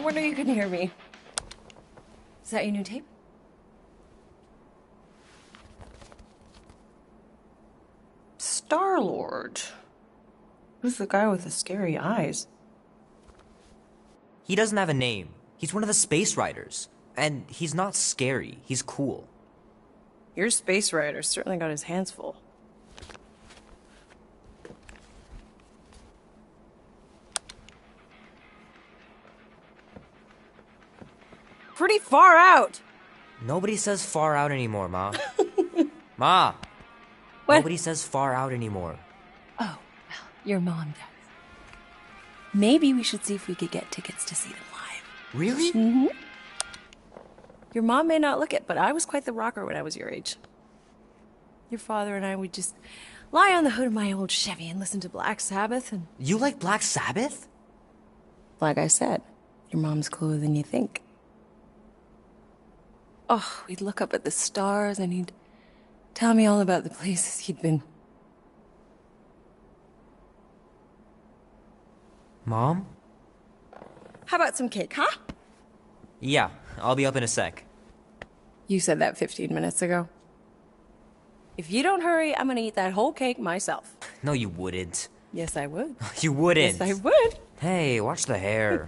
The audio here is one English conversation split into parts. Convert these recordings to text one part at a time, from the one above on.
wonder you couldn't hear me. Is that your new tape? Star-Lord. Who's the guy with the scary eyes? He doesn't have a name. He's one of the Space Riders. And he's not scary. He's cool. Your Space Rider certainly got his hands full. Pretty far out! Nobody says far out anymore, Ma. Ma! What? Nobody says far out anymore. Oh, well, your mom does. Maybe we should see if we could get tickets to see them live. Really? Mm-hmm. Your mom may not look it, but I was quite the rocker when I was your age. Your father and I would just lie on the hood of my old Chevy and listen to Black Sabbath and... You like Black Sabbath? Like I said, your mom's cooler than you think. Oh, we'd look up at the stars and he'd tell me all about the places he'd been. Mom? How about some cake, huh? Yeah, I'll be up in a sec. You said that 15 minutes ago. If you don't hurry, I'm gonna eat that whole cake myself. No, you wouldn't. Yes, I would. You wouldn't. Yes, I would. Hey, watch the hair.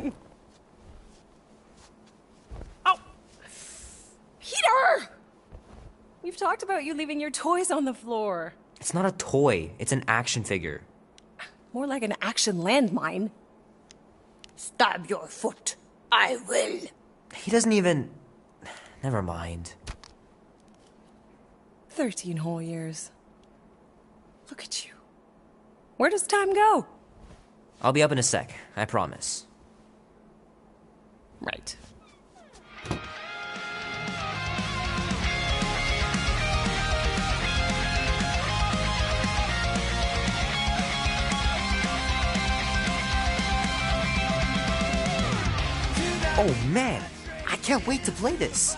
Oh! Peter! We've talked about you leaving your toys on the floor. It's not a toy. It's an action figure. More like an action landmine. Stab your foot. I will. He doesn't even... Never mind. 13 whole years. Look at you. Where does time go? I'll be up in a sec, I promise. Right. Oh man, I can't wait to play this.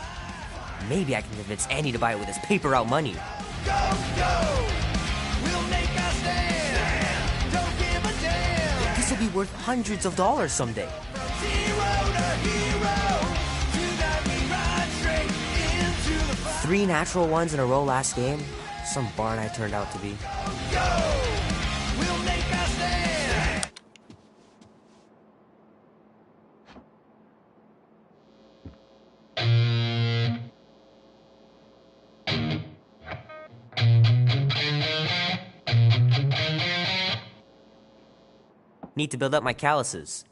Maybe I can convince Annie to buy it with his paper route money. Go, go! We'll make a stand! Don't give a damn! This will be worth hundreds of dollars someday. From zero to hero, tonight we ride straight into the fire. 3 natural ones in a row last game. Some barn I turned out to be. Go! We'll make a stand! Need to build up my calluses.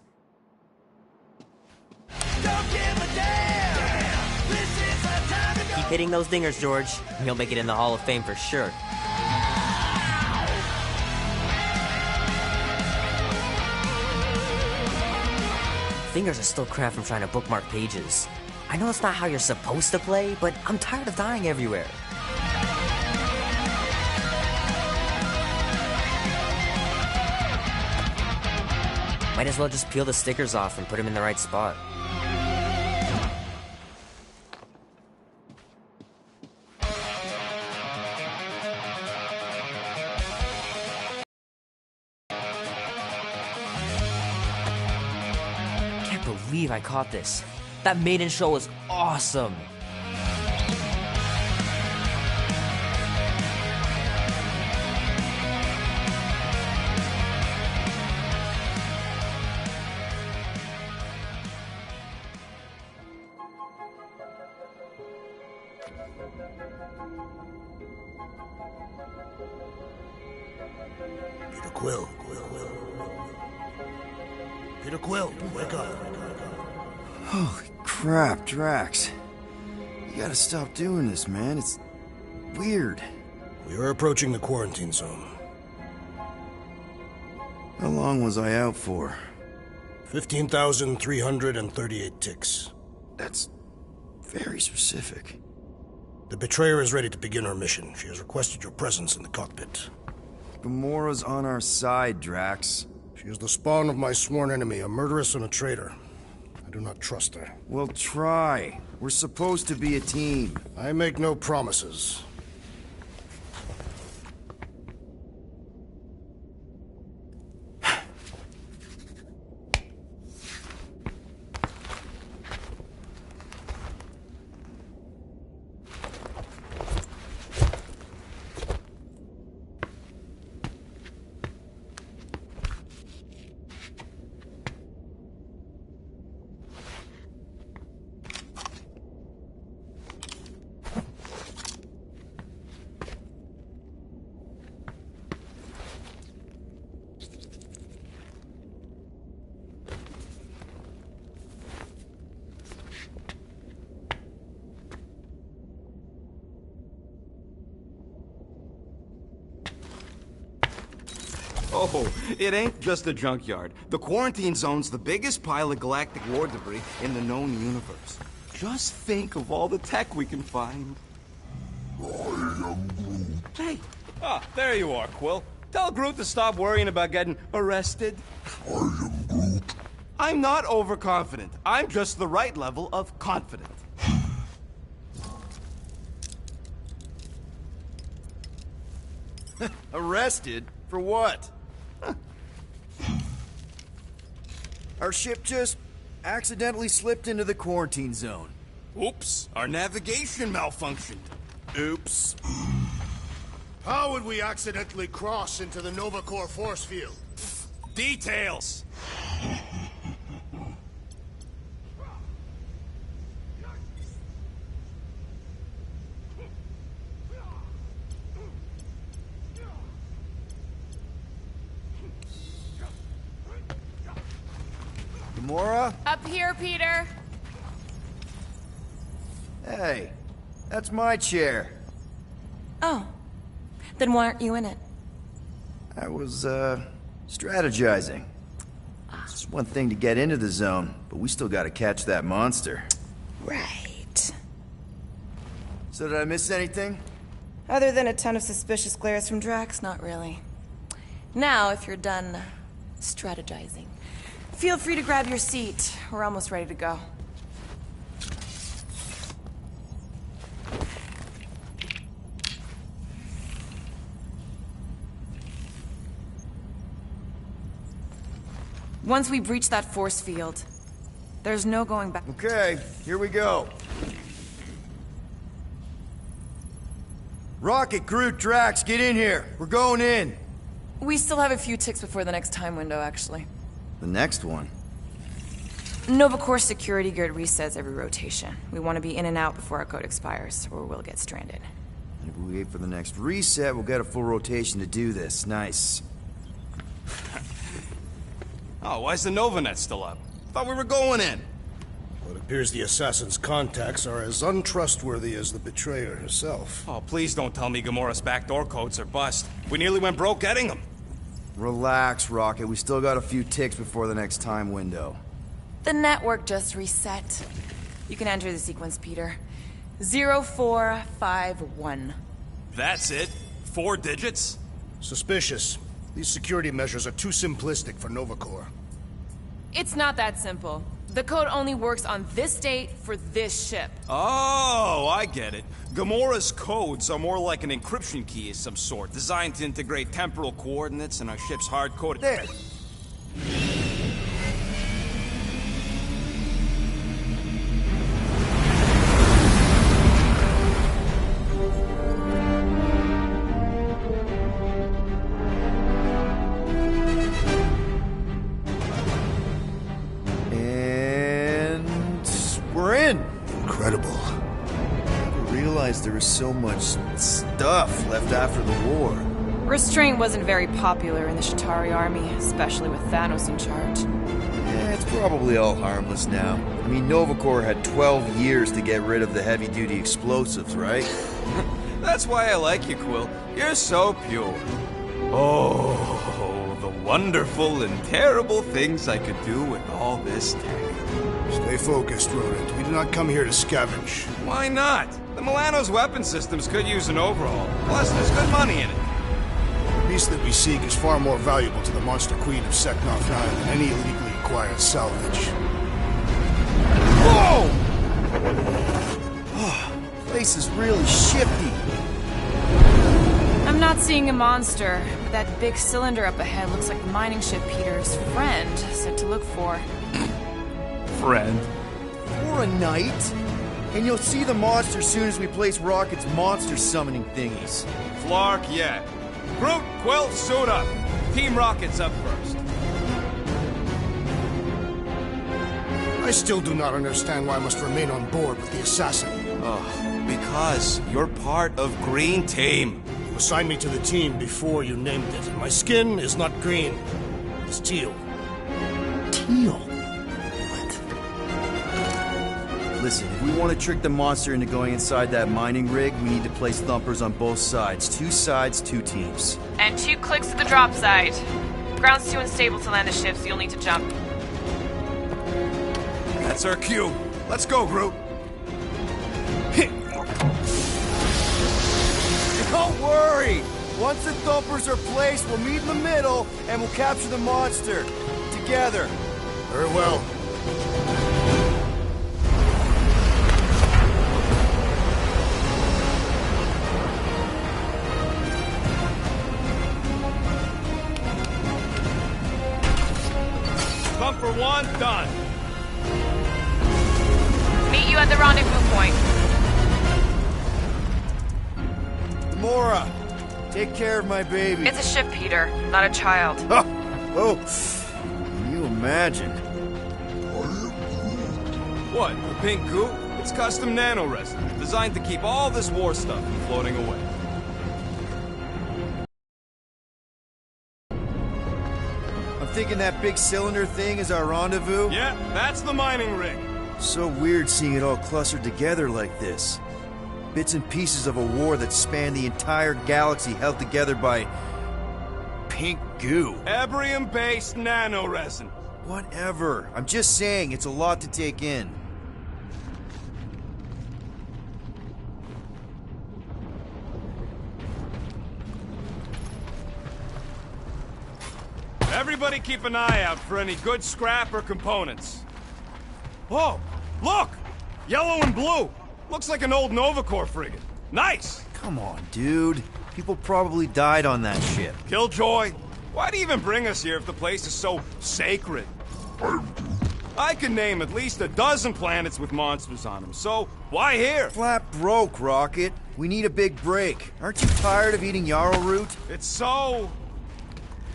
Don't give a damn! This is the time to go! Keep hitting those dingers, George. You'll make it in the Hall of Fame for sure. Fingers are still cramped from trying to bookmark pages. I know it's not how you're supposed to play, but I'm tired of dying everywhere. Might as well just peel the stickers off and put them in the right spot. Can't believe I caught this. That maiden show was awesome. Peter Quill. Peter Quill, wake up. Holy crap, Drax. You gotta stop doing this, man. It's weird. We are approaching the quarantine zone. How long was I out for? 15,338 ticks. That's very specific. The Betrayer is ready to begin her mission. She has requested your presence in the cockpit. Gamora's on our side, Drax. She is the spawn of my sworn enemy, a murderess and a traitor. I do not trust her. Well, try. We're supposed to be a team. I make no promises. Oh, it ain't just a junkyard. The quarantine zone's the biggest pile of galactic war debris in the known universe. Just think of all the tech we can find. Hey. Ah, there you are, Quill. Tell Groot to stop worrying about getting arrested. I am Groot. I'm not overconfident. I'm just the right level of confident. Arrested? For what? Our ship just accidentally slipped into the quarantine zone. Oops, our navigation malfunctioned. Oops. How would we accidentally cross into the Nova Corps force field? Details! Gamora? Up here, Peter. Hey, that's my chair. Oh. Then why aren't you in it? I was, strategizing. It's one thing to get into the zone, but we still gotta catch that monster. Right. So did I miss anything? Other than a ton of suspicious glares from Drax, not really. Now, if you're done strategizing, feel free to grab your seat. We're almost ready to go. Once we breach that force field, there's no going back. Okay, here we go. Rocket, Groot, Drax, get in here. We're going in. We still have a few ticks before the next time window, actually. The next one? Nova Corps security grid resets every rotation. We want to be in and out before our code expires, or we'll get stranded. And if we wait for the next reset, we'll get a full rotation to do this. Nice. Oh, why's the Novanet still up? Thought we were going in. Well, it appears the assassin's contacts are as untrustworthy as the betrayer herself. Oh, please don't tell me Gamora's backdoor codes are bust. We nearly went broke getting them. Relax, Rocket. We still got a few ticks before the next time window. The network just reset. You can enter the sequence, Peter. 0451. That's it? 4 digits? Suspicious. These security measures are too simplistic for Nova Corps. It's not that simple. The code only works on this date for this ship. Oh, I get it. Gamora's codes are more like an encryption key of some sort, designed to integrate temporal coordinates and our ship's hard-coded... There! Incredible. I never realized there was so much stuff left after the war. Restraint wasn't very popular in the Chitauri army, especially with Thanos in charge. Yeah, it's probably all harmless now. I mean, Nova Corps had 12 years to get rid of the heavy-duty explosives, right? That's why I like you, Quill. You're so pure. Oh, the wonderful and terrible things I could do with all this tech. Stay focused, Rodent. We did not come here to scavenge. Why not? The Milano's weapon systems could use an overhaul. Plus, there's good money in it. The beast that we seek is far more valuable to the Monster Queen of Seknarf 9 than any illegally acquired salvage. Whoa! Oh, place is really shifty. I'm not seeing a monster, but that big cylinder up ahead looks like the mining ship Peter's friend said to look for. Friend. For a night? And you'll see the monster soon as we place Rocket's monster summoning thingies. Flark, yeah. Groot, Quill, suit up. Team Rocket's up first. I still do not understand why I must remain on board with the assassin. Oh, because you're part of Green Team. You assigned me to the team before you named it. My skin is not green. It's teal. Teal? Listen, if we want to trick the monster into going inside that mining rig, we need to place thumpers on both sides. 2 sides, 2 teams. And 2 clicks to the drop side. Ground's too unstable to land a ship, so you'll need to jump. That's our cue. Let's go, Groot. Don't worry! Once the thumpers are placed, we'll meet in the middle, and we'll capture the monster. Together. Very well. Thumper 1, done. Meet you at the rendezvous point. Gamora, take care of my baby. It's a ship, Peter, not a child. Oh, can you imagine? What, the pink goo? It's custom nanoresin, designed to keep all this war stuff from floating away. I'm thinking that big cylinder thing is our rendezvous. Yeah, that's the mining rig. So weird seeing it all clustered together like this. Bits and pieces of a war that spanned the entire galaxy held together by... pink goo. Ebrium-based nanoresin. Whatever. I'm just saying, it's a lot to take in. Everybody keep an eye out for any good scrap or components. Oh, look! Yellow and blue! Looks like an old Nova Corps frigate. Nice! Come on, dude. People probably died on that ship. Killjoy, why do you even bring us here if the place is so sacred? I can name at least a dozen planets with monsters on them, so why here? Flat broke, Rocket. We need a big break. Aren't you tired of eating yarrow root? It's so...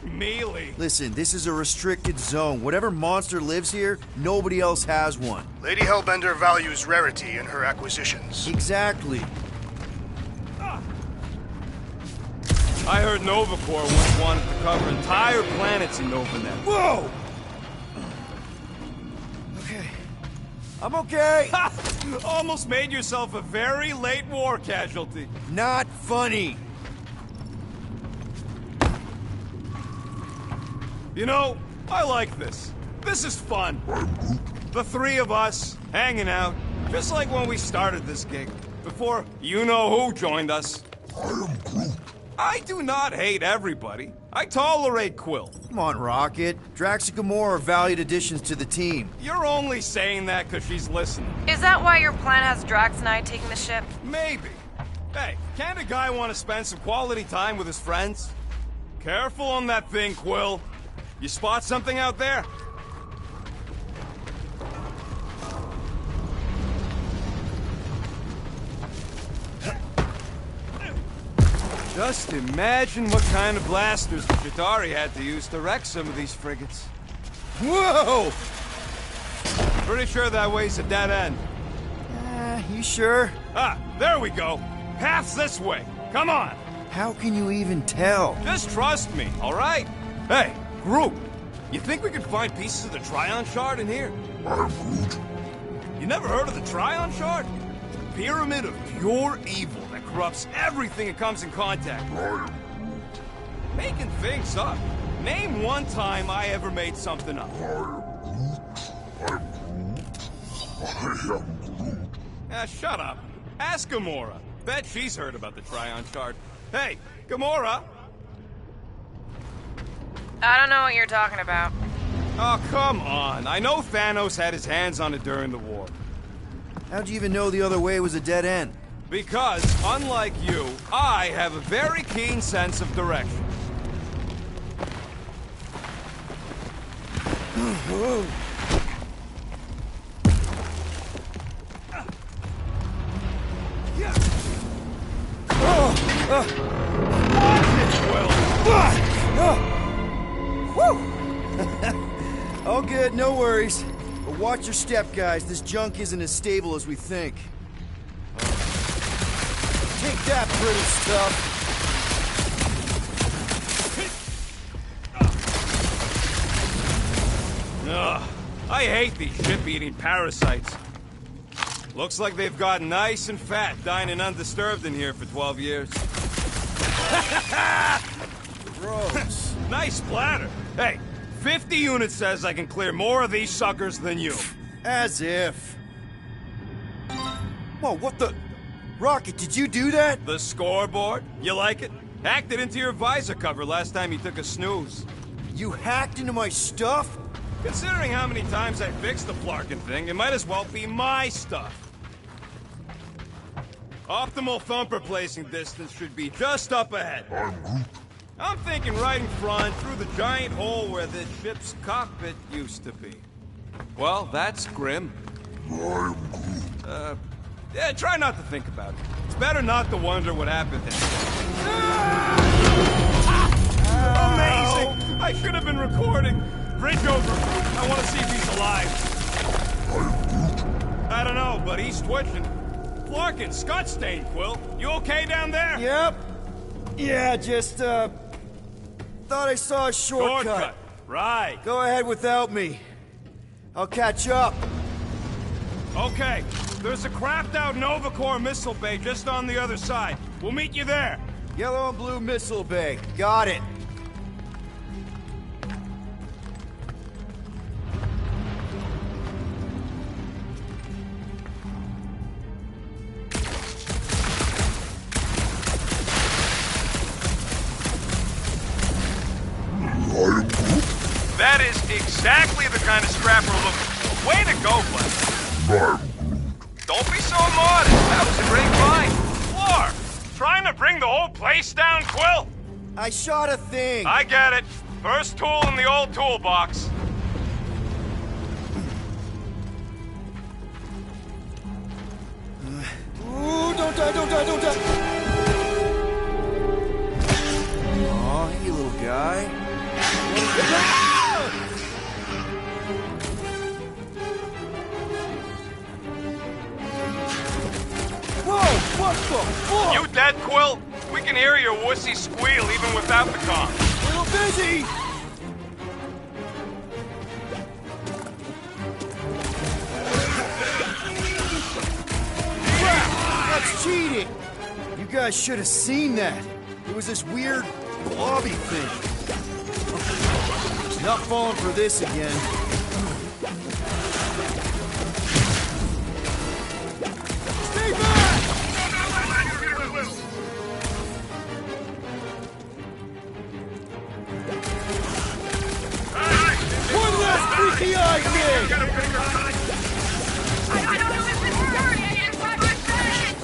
mealy. Listen, this is a restricted zone. Whatever monster lives here, nobody else has one. Lady Hellbender values rarity in her acquisitions. Exactly. I heard Nova Corps once wanted to cover entire planets in NovaNet. Whoa! Okay. I'm okay. Almost made yourself a very late war casualty. Not funny. You know, I like this. This is fun. The 3 of us, hanging out, just like when we started this gig, before you-know-who joined us. I do not hate everybody. I tolerate Quill. Come on, Rocket. Drax and Gamora are valued additions to the team. You're only saying that because she's listening. Is that why your plan has Drax and I taking the ship? Maybe. Hey, can't a guy want to spend some quality time with his friends? Careful on that thing, Quill. You spot something out there? Just imagine what kind of blasters the Chitauri had to use to wreck some of these frigates. Whoa! Pretty sure that way's a dead end. You sure? Ah, there we go. Path's this way. Come on. How can you even tell? Just trust me, all right? Hey, Groot, you think we could find pieces of the Trion Shard in here? You never heard of the Trion Shard? Pyramid of pure evil that corrupts everything it comes in contact with. Making things up. Name one time I ever made something up. Shut up. Ask Gamora. Bet she's heard about the Trion Shard. Hey, Gamora! I don't know what you're talking about. Oh, come on. I know Thanos had his hands on it during the war. How'd you even know the other way was a dead end? Because, unlike you, I have a very keen sense of direction. All good, no worries. But watch your step, guys. This junk isn't as stable as we think. Take that, pretty stuff. Ugh, I hate these ship-eating parasites. Looks like they've gotten nice and fat, dining undisturbed in here for 12 years. Gross. Nice splatter. Hey, 50 units says I can clear more of these suckers than you. As if. Whoa, what the... Rocket, did you do that? The scoreboard? You like it? Hacked it into your visor cover last time you took a snooze. You hacked into my stuff? Considering how many times I fixed the Flarkin thing, it might as well be my stuff. Optimal thumper placing distance should be just up ahead. I'm thinking right in front, through the giant hole where the ship's cockpit used to be. Well, that's grim. Yeah, try not to think about it. It's better not to wonder what happened then. Amazing! I should have been recording. Bridge over. I want to see if he's alive. I don't know, but he's twitching. Flarkin, Scott stained, Quill. You okay down there? Yep. Yeah, just, thought I saw a shortcut. Right. Go ahead without me. I'll catch up. Okay. There's a crapped-out Nova Corps missile bay just on the other side. We'll meet you there. Yellow and blue missile bay. Got it. That is exactly the kind of scrap we're looking for. Way to go, Glenn. Don't be so modest. That was a great find. Flar, trying to bring the whole place down, Quill? I shot a thing. I get it. First tool in the old toolbox. Ooh, don't die, don't die, don't die. Aw, hey, little guy. Whoa, what the fuck? You dead, Quill? We can hear your wussy squeal even without the comm. Little busy. Crap, that's cheating. You guys should have seen that. It was this weird blobby thing. Not falling for this again. Stay back! One last freaky eye thing! I don't know if this is hurry. I can't find my friends.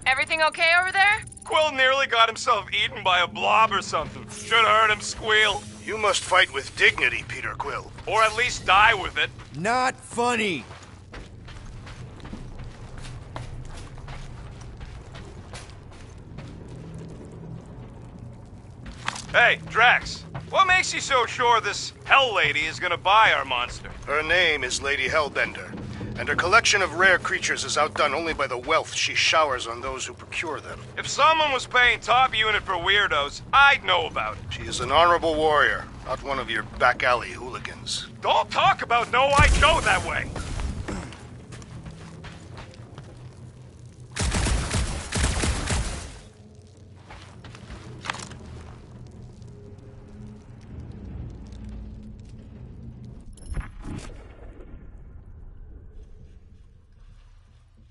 Everything okay over there? Quill nearly got himself eaten by a blob or something. Should have heard him squeal. You must fight with dignity, Peter Quill. Or at least die with it. Not funny. Hey, Drax. What makes you so sure this Hell Lady is gonna buy our monster? Her name is Lady Hellbender, and her collection of rare creatures is outdone only by the wealth she showers on those who procure them. If someone was paying top unit for weirdos, I'd know about it. She is an honorable warrior, not one of your back alley hooligans. Don't talk about No I Joe that way.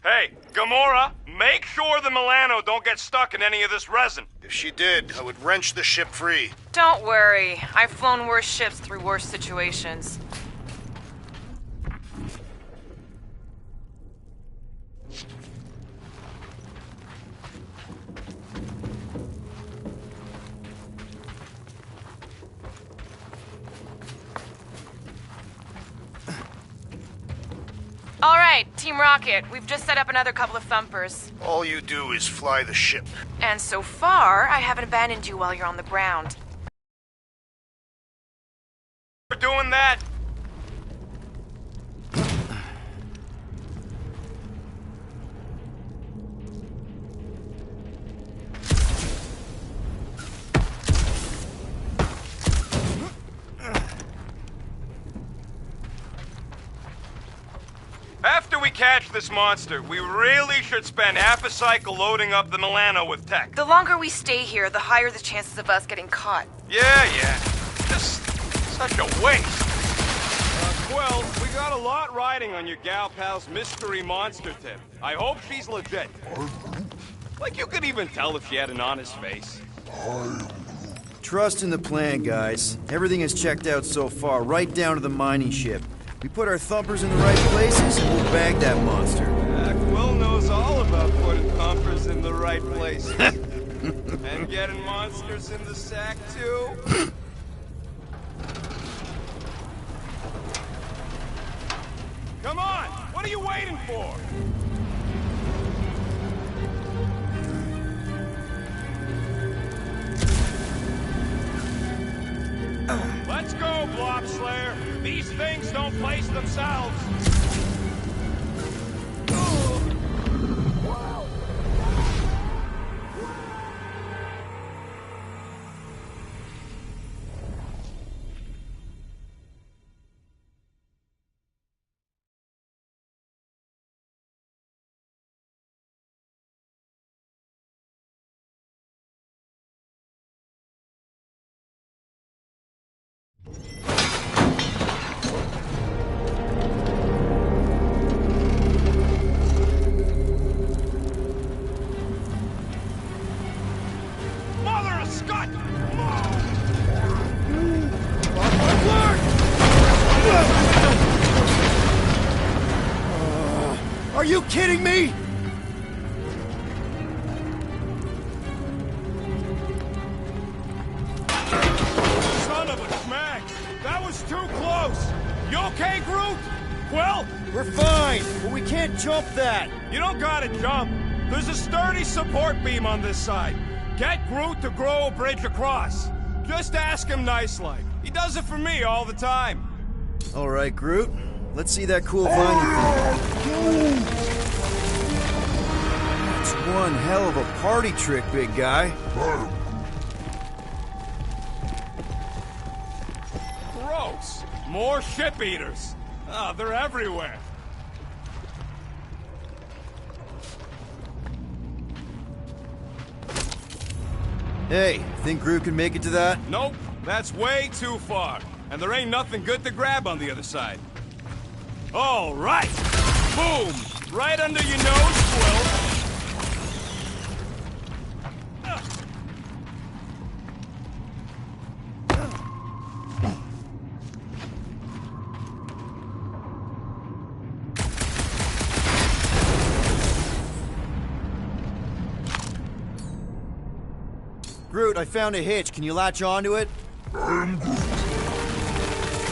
Hey, Gamora, make sure the Milano don't get stuck in any of this resin. If she did, I would wrench the ship free. Don't worry. I've flown worse ships through worse situations. All right, Team Rocket, we've just set up another couple of thumpers. All you do is fly the ship. And so far, I haven't abandoned you while you're on the ground. We're doing that. catch this monster, we really should spend half a cycle loading up the Milano with tech. The longer we stay here, the higher the chances of us getting caught. Yeah. Just such a waste. Well, we got a lot riding on your gal pal's mystery monster tip. I hope she's legit. Like, you could even tell if she had an honest face. Trust in the plan, guys. Everything is checked out so far, right down to the mining ship. We put our thumpers in the right places, and we'll bag that monster. Quill knows all about putting thumpers in the right places. And getting monsters in the sack, too. Come on! What are you waiting for? Let's go, Blob Slayer. These things don't place themselves. Are you kidding me? Son of a schmack! That was too close! You okay, Groot? Well, We're fine, but we can't jump that. you don't gotta jump. There's a sturdy support beam on this side. Get Groot to grow a bridge across. Just ask him nice-like. He does it for me all the time. All right, Groot. Let's see that cool vine thing. It's one hell of a party trick, big guy. Gross. More ship eaters. Oh, they're everywhere. Hey, think Groot can make it to that? Nope, that's way too far. And there ain't nothing good to grab on the other side. All right! Boom! Right under your nose, Quill. Groot, I found a hitch. Can you latch onto it?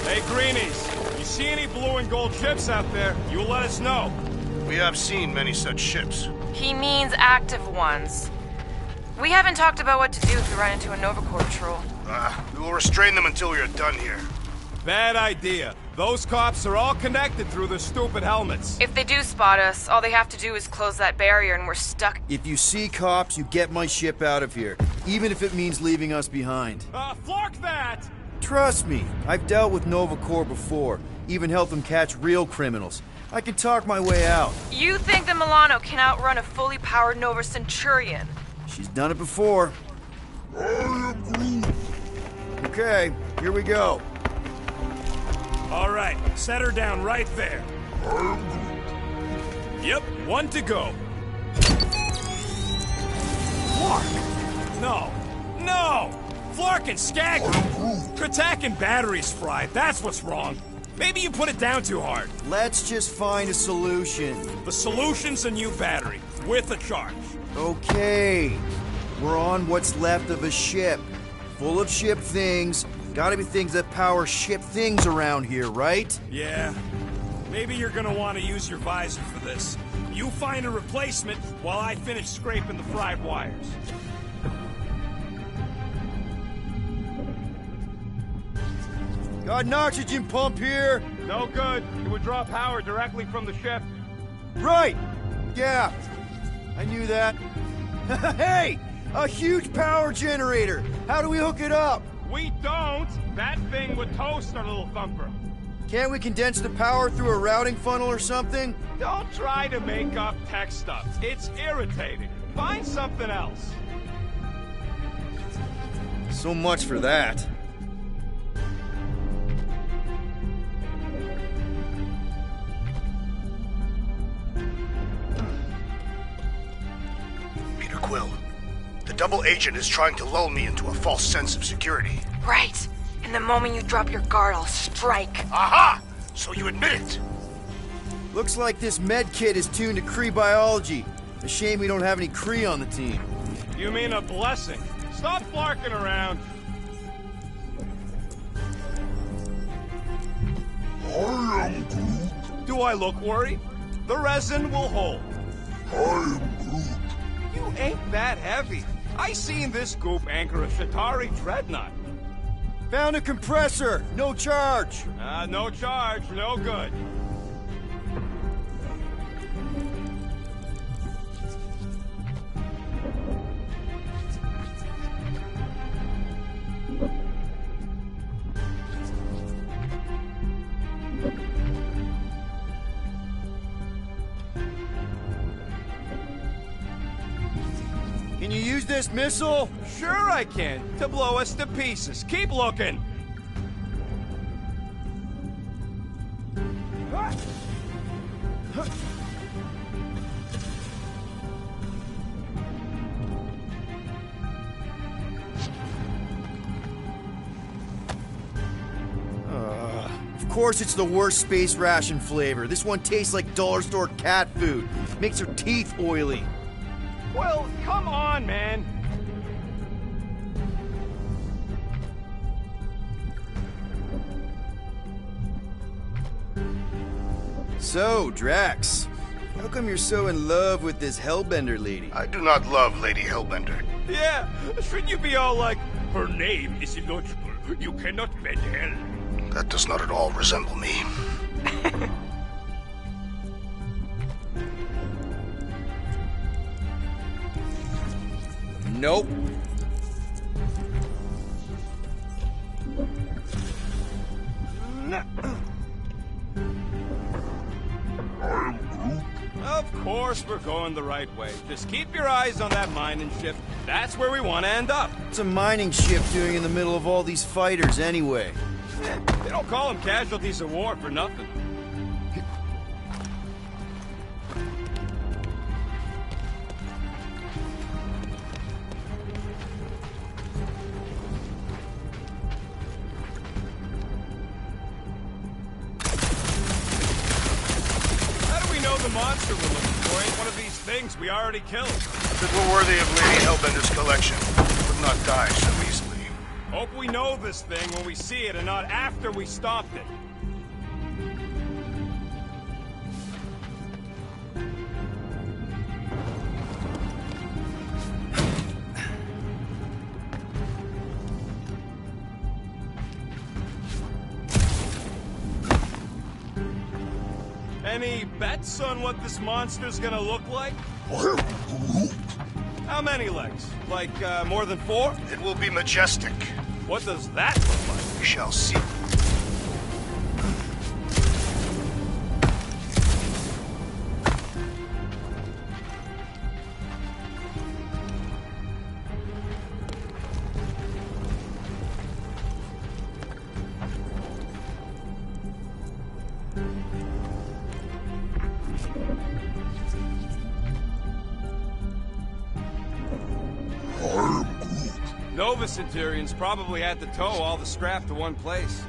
Hey, Greenies, you see any blue and gold ships out there, you let us know. We have seen many such ships. He means active ones. We haven't talked about what to do if we run into a Nova Corps patrol. We will restrain them until we are done here. Bad idea. Those cops are all connected through their stupid helmets. If they do spot us, all they have to do is close that barrier and we're stuck. If you see cops, you get my ship out of here, even if it means leaving us behind. Flark that! Trust me, I've dealt with Nova Corps before, even helped them catch real criminals. I can talk my way out. You think the Milano can outrun a fully powered Nova Centurion? She's done it before. Okay, here we go. All right, set her down right there. Yep, one to go. Flark! No! Flark and Skag! Kratak and batteries fried, that's what's wrong. Maybe you put it down too hard. Let's just find a solution. The solution's a new battery, with a charge. Okay, we're on what's left of a ship. Full of ship things. Gotta be things that power ship things around here, right? Yeah. Maybe you're gonna want to use your visor for this. You find a replacement while I finish scraping the fried wires. Got an oxygen pump here. No good. It would draw power directly from the ship. Right. Yeah. I knew that. Hey! A huge power generator. How do we hook it up? We don't! That thing would toast our little thumper. Can't we condense the power through a routing funnel or something? Don't try to make up tech stuff. It's irritating. Find something else. So much for that. Peter Quill, the double agent is trying to lull me into a false sense of security. Right. And the moment you drop your guard, I'll strike. Aha! So you admit it? Looks like this med kit is tuned to Kree biology. A shame we don't have any Kree on the team. You mean a blessing. Stop flarking around. I am Groot. Do I look worried? The resin will hold. I am Groot. You ain't that heavy. I seen this goop anchor a Shatari dreadnought. Found a compressor! No charge! No charge, no good. Can you use this missile? Sure I can, to blow us to pieces. Keep looking. Of course it's the worst space ration flavor. This one tastes like dollar store cat food. Makes her teeth oily. Well, come on, man. So, Drax, how come you're so in love with this Hellbender lady? I do not love Lady Hellbender. Yeah, shouldn't you be all like, her name is illogical. You cannot bend hell. That does not at all resemble me. Nope. Of course we're going the right way. Just keep your eyes on that mining ship. That's where we want to end up. What's a mining ship doing in the middle of all these fighters anyway? They don't call them casualties of war for nothing. The monster we're looking for ain't one of these things we already killed. If it were worthy of Lady Hellbender's collection, it would not die so easily. Hope we know this thing when we see it and not after we stopped it. Any bets on what this monster's gonna look like? I am Groot. How many legs? Like, more than 4? It will be majestic. What does that look like? We shall see. Nova Centurions probably had to tow all the scrap to one place.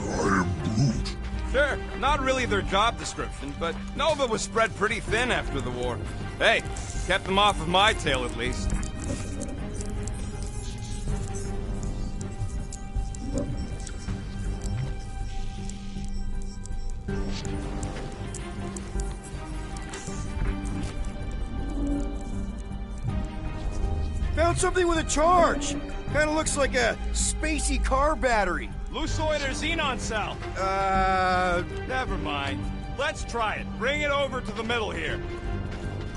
I am Groot. Sure, not really their job description, but Nova was spread pretty thin after the war. Hey, kept them off of my tail at least. Found something with a charge! Kinda looks like a spacey car battery. Lusoid or xenon cell? Never mind. Let's try it. Bring it over to the middle here.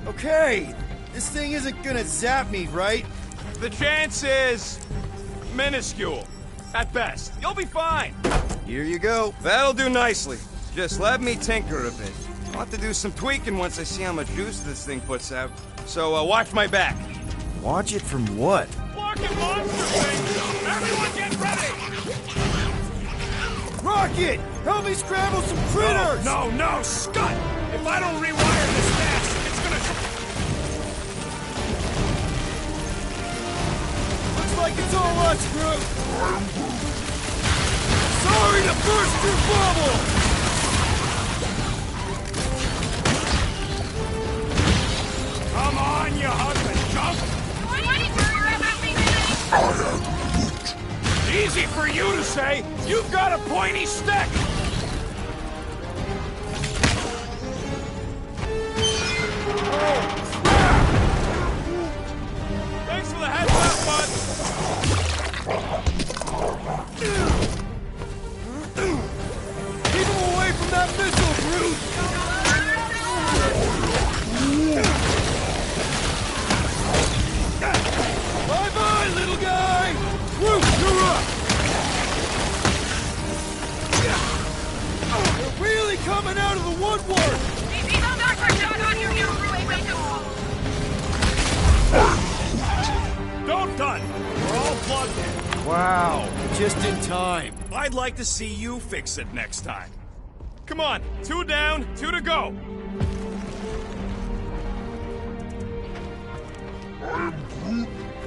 Okay, this thing isn't gonna zap me, right? The chance is minuscule. At best. You'll be fine. Here you go. That'll do nicely. Just let me tinker a bit. I'll have to do some tweaking once I see how much juice this thing puts out. So, watch my back. Watch it from what? Barking monster thing! Everyone get ready! Rocket! Help me scramble some critters! No, Scott! If I don't rewire this fast, it's gonna... Looks like it's all us, Groot! Sorry to burst your bubble! Come on, you husband, jump! Easy for you to say. You've got a pointy stick. Thanks for the heads up, bud. Keep him away from that missile, Groot! Bye-bye, little guy! Groot, you're up! They're really coming out of the woodwork! Don't done. We're all plugged in. Wow, just in time. I'd like to see you fix it next time. Come on, 2 down, 2 to go.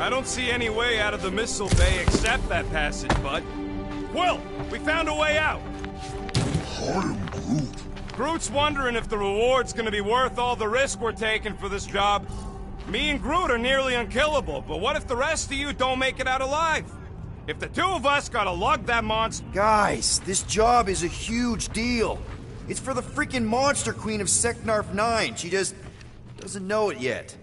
I don't see any way out of the missile bay except that passage, bud. Quill, we found a way out. I'm Groot. Groot's wondering if the reward's gonna be worth all the risk we're taking for this job. Me and Groot are nearly unkillable, but what if the rest of you don't make it out alive? If the 2 of us gotta lug that monster... Guys, this job is a huge deal. It's for the freaking Monster Queen of Seknarf 9. She just doesn't know it yet.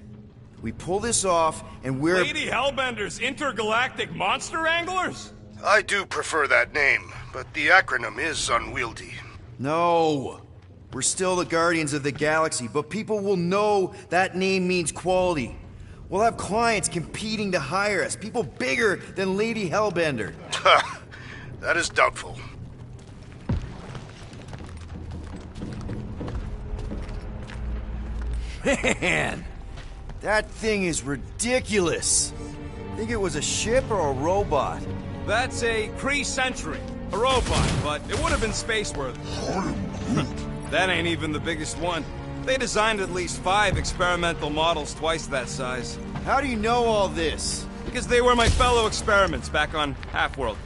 We pull this off, and we're... Lady Hellbender's intergalactic monster anglers? I do prefer that name, but the acronym is unwieldy. No. We're still the Guardians of the Galaxy, but people will know that name means quality. We'll have clients competing to hire us, people bigger than Lady Hellbender. That is doubtful. Man, that thing is ridiculous. Think it was a ship or a robot? That's a Kree Sentry. A robot, but it would have been space-worthy. That ain't even the biggest one. They designed at least 5 experimental models twice that size. How do you know all this? Because they were my fellow experiments back on Half-World.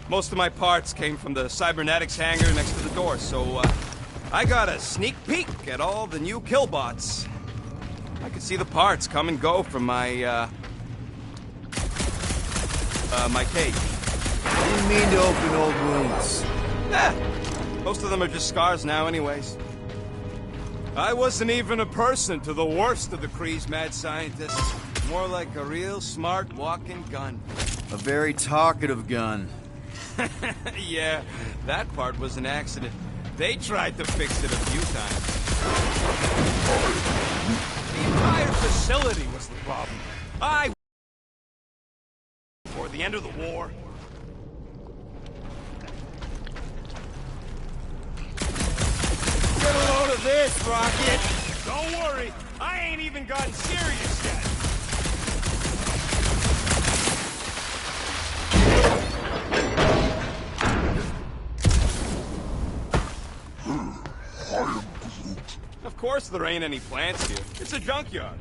Most of my parts came from the cybernetics hangar next to the door, so I got a sneak peek at all the new killbots. I could see the parts come and go from my my cage. Didn't mean to open old wounds. Most of them are just scars now anyways. I wasn't even a person to the worst of the Kree's mad scientists. More like a real smart walking gun. A very talkative gun. Yeah, that part was an accident. They tried to fix it a few times. The entire facility was the problem. Or the end of the war. Get a load of this, Rocket! Don't worry, I ain't even gotten serious yet. Of course there ain't any plants here. It's a junkyard.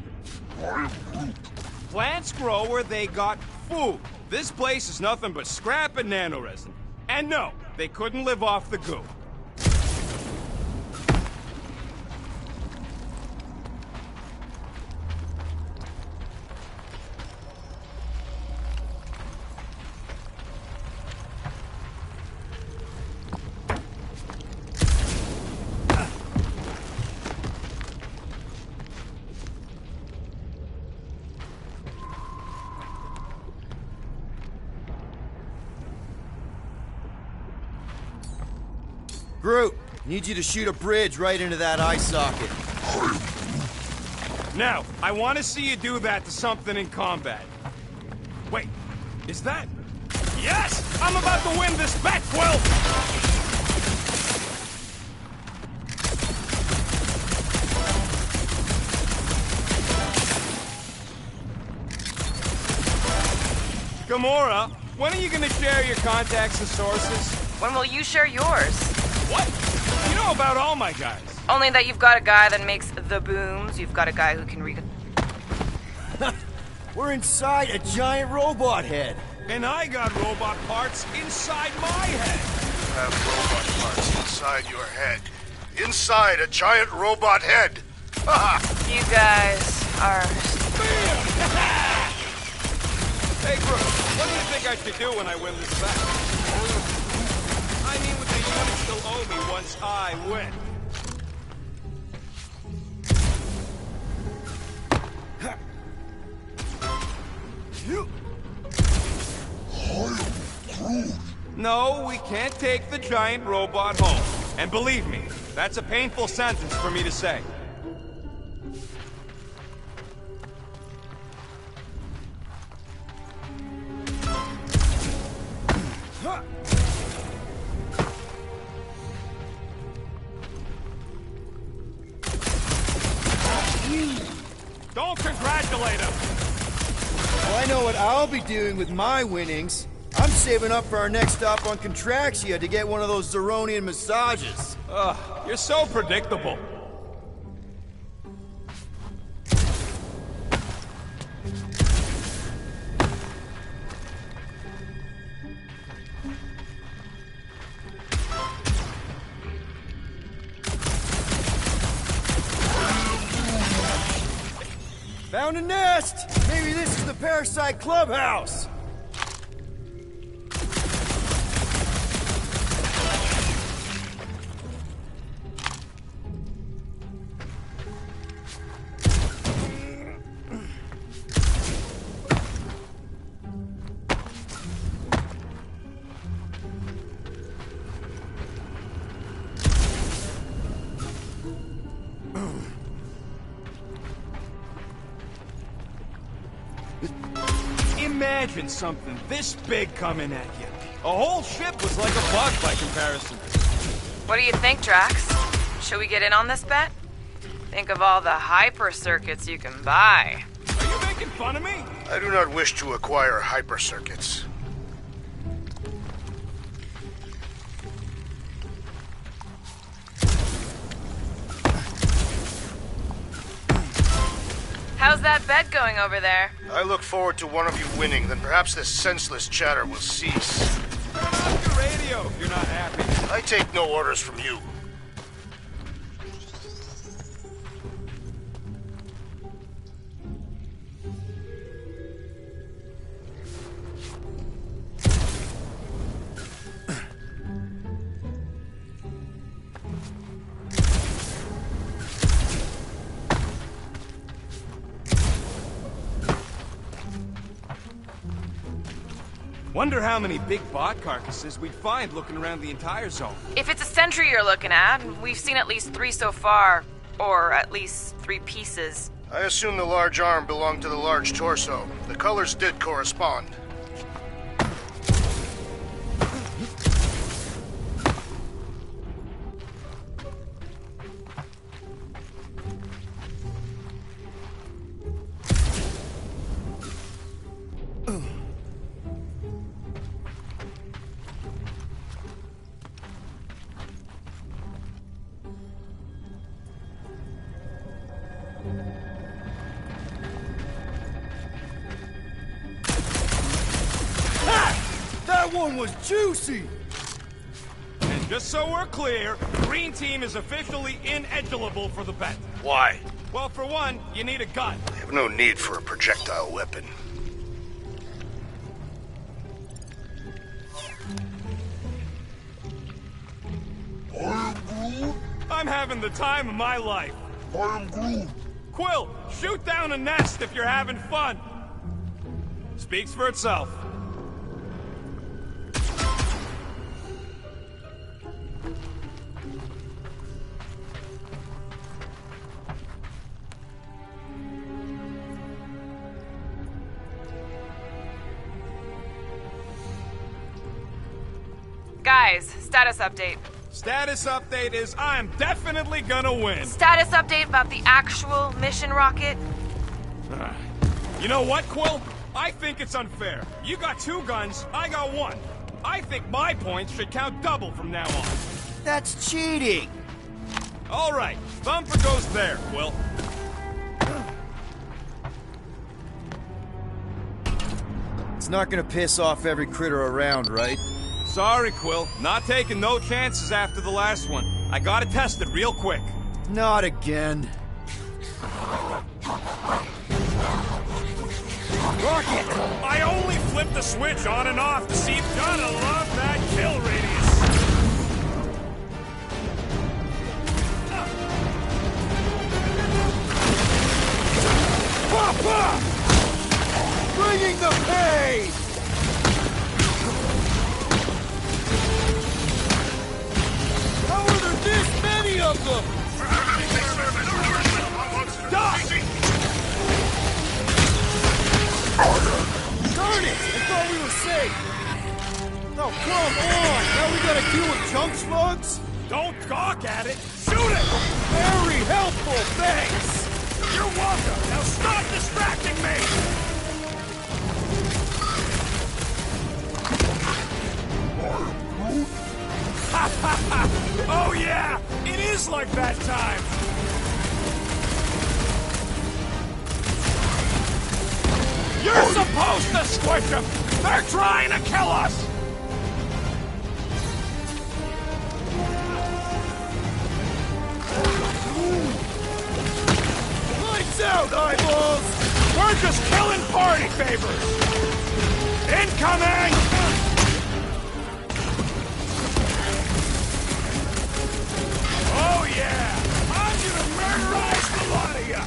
Plants grow where they got food. This place is nothing but scrap and nanoresin. And no, they couldn't live off the goo. Groot, need you to shoot a bridge right into that eye socket. Now, I want to see you do that to something in combat. Wait, is that... Yes! I'm about to win this bet, Quill! Gamora, when are you gonna share your contacts and sources? When will you share yours? What? You know about all my guys. Only that you've got a guy that makes the booms, you've got a guy who can We're inside a giant robot head. And I got robot parts inside my head. You have robot parts inside your head. Inside a giant robot head. You guys are... Hey, Groot, what do you think I should do when I win this back? I mean, with the units still owe me once I win. No, we can't take the giant robot home. And believe me, that's a painful sentence for me to say. Don't congratulate him! Well, I know what I'll be doing with my winnings. I'm saving up for our next stop on Contraxia to get one of those Zeronian massages. Ugh, you're so predictable. Found a nest! Maybe this is the Parasite Clubhouse! Imagine something this big coming at you. A whole ship was like a bug by comparison. What do you think, Drax? Should we get in on this bet? Think of all the hyper circuits you can buy. Are you making fun of me? I do not wish to acquire hyper circuits. How's that bet going over there? I look forward to one of you winning, then perhaps this senseless chatter will cease. Turn off your radio if you're not happy. I take no orders from you. Wonder how many big bot carcasses we'd find looking around the entire zone. If it's a sentry you're looking at, we've seen at least 3 so far. Or at least 3 pieces. I assume the large arm belonged to the large torso. The colors did correspond. That one was juicy! And just so we're clear, Green Team is officially ineligible for the bet. Why? Well, for one, you need a gun. I have no need for a projectile weapon. I'm having the time of my life. I am Groot. Quill, shoot down a nest if you're having fun. Speaks for itself. Guys, status update. Status update is I'm definitely gonna win. Status update about the actual mission rocket. You know what, Quill? I think it's unfair. You got 2 guns, I got 1. I think my points should count double from now on. That's cheating! All right, Thumper goes there, Quill. It's not gonna piss off every critter around, right? Sorry, Quill. Not taking no chances after the last one. I gotta test it real quick. Not again. Rocket! I only flipped the switch on and off to see if Gotta love that kill radius. Papa! Bringing the pain! How are there this many of them? Stop! Darn it! I thought we were safe! Oh, come on! Now we gotta deal with junk slugs? Don't gawk at it! Shoot it! Very helpful, thanks! You're welcome! Now stop distracting me! Ha ha ha! Oh yeah! It is like that time! You're supposed to squish them! They're trying to kill us! Lights out, eyeballs! We're just killing party favors! Incoming! Oh yeah! I'm gonna murderize the lot of ya!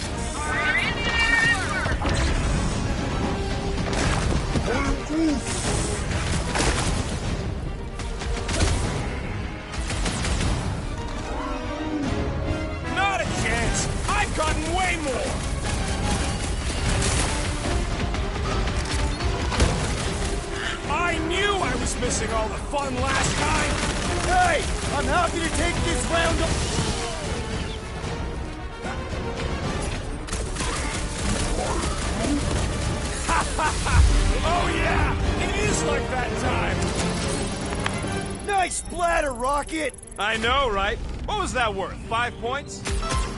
Not a chance! I've gotten way more! I knew I was missing all the fun last time! Hey! I'm happy to take this round of... Ha ha ha! Oh yeah! It is like that time! Nice splatter, Rocket! I know, right? What was that worth? 5 points?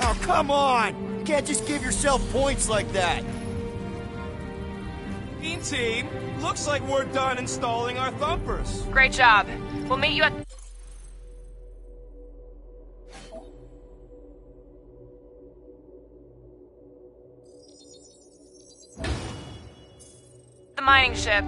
Oh, come on! You can't just give yourself points like that! Team, looks like we're done installing our thumpers. Great job. We'll meet you at the mining ship.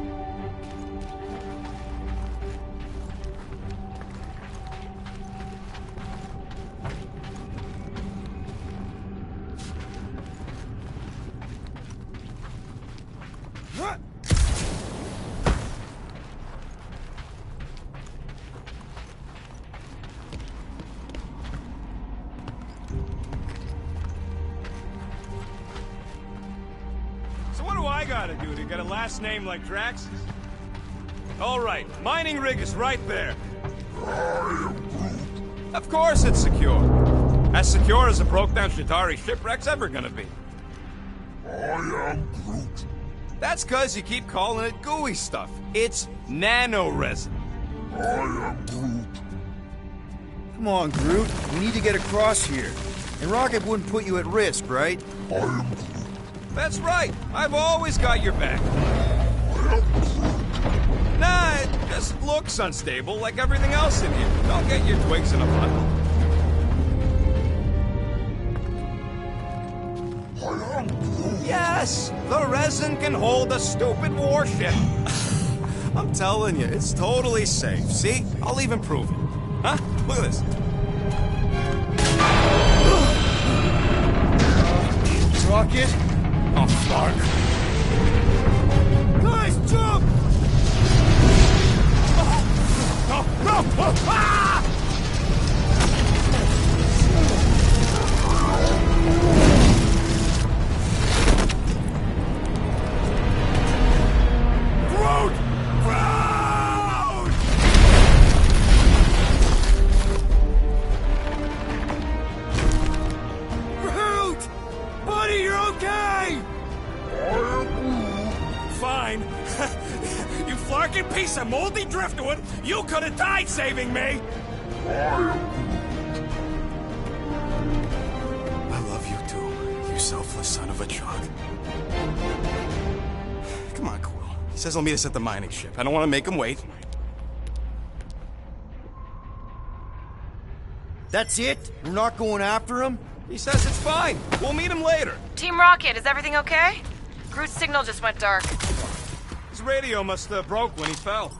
So what do I gotta do to get a last name like Drax's? All right, mining rig is right there. Of course it's secure. As secure as a broke-down Chitauri shipwreck's ever gonna be. I am Groot. That's cause you keep calling it gooey stuff. It's nano-resin. I am Groot. Come on, Groot. We need to get across here. And Rocket wouldn't put you at risk, right? I am Groot. That's right. I've always got your back. I am Groot. Nah, it just looks unstable like everything else in here. Don't get your twigs in a bundle. I am Groot. Yes, the resin can hold a stupid warship. I'm telling you, it's totally safe. See? I'll even prove it. Huh? Look at this. Rocket? Oh, fuck. Nice jump! No! No! Ah! Groot! Groot! Groot! Buddy, you're okay! I am Groot. Fine. mine! You flarkin' piece of moldy driftwood! You could have died saving me! I love you too, you selfless son of a chunk. Come on, Quill. He says he'll meet us at the mining ship. I don't want to make him wait. That's it? We're not going after him? He says it's fine. We'll meet him later. Team Rocket, is everything okay? Groot's signal just went dark. His radio must have broke when he fell.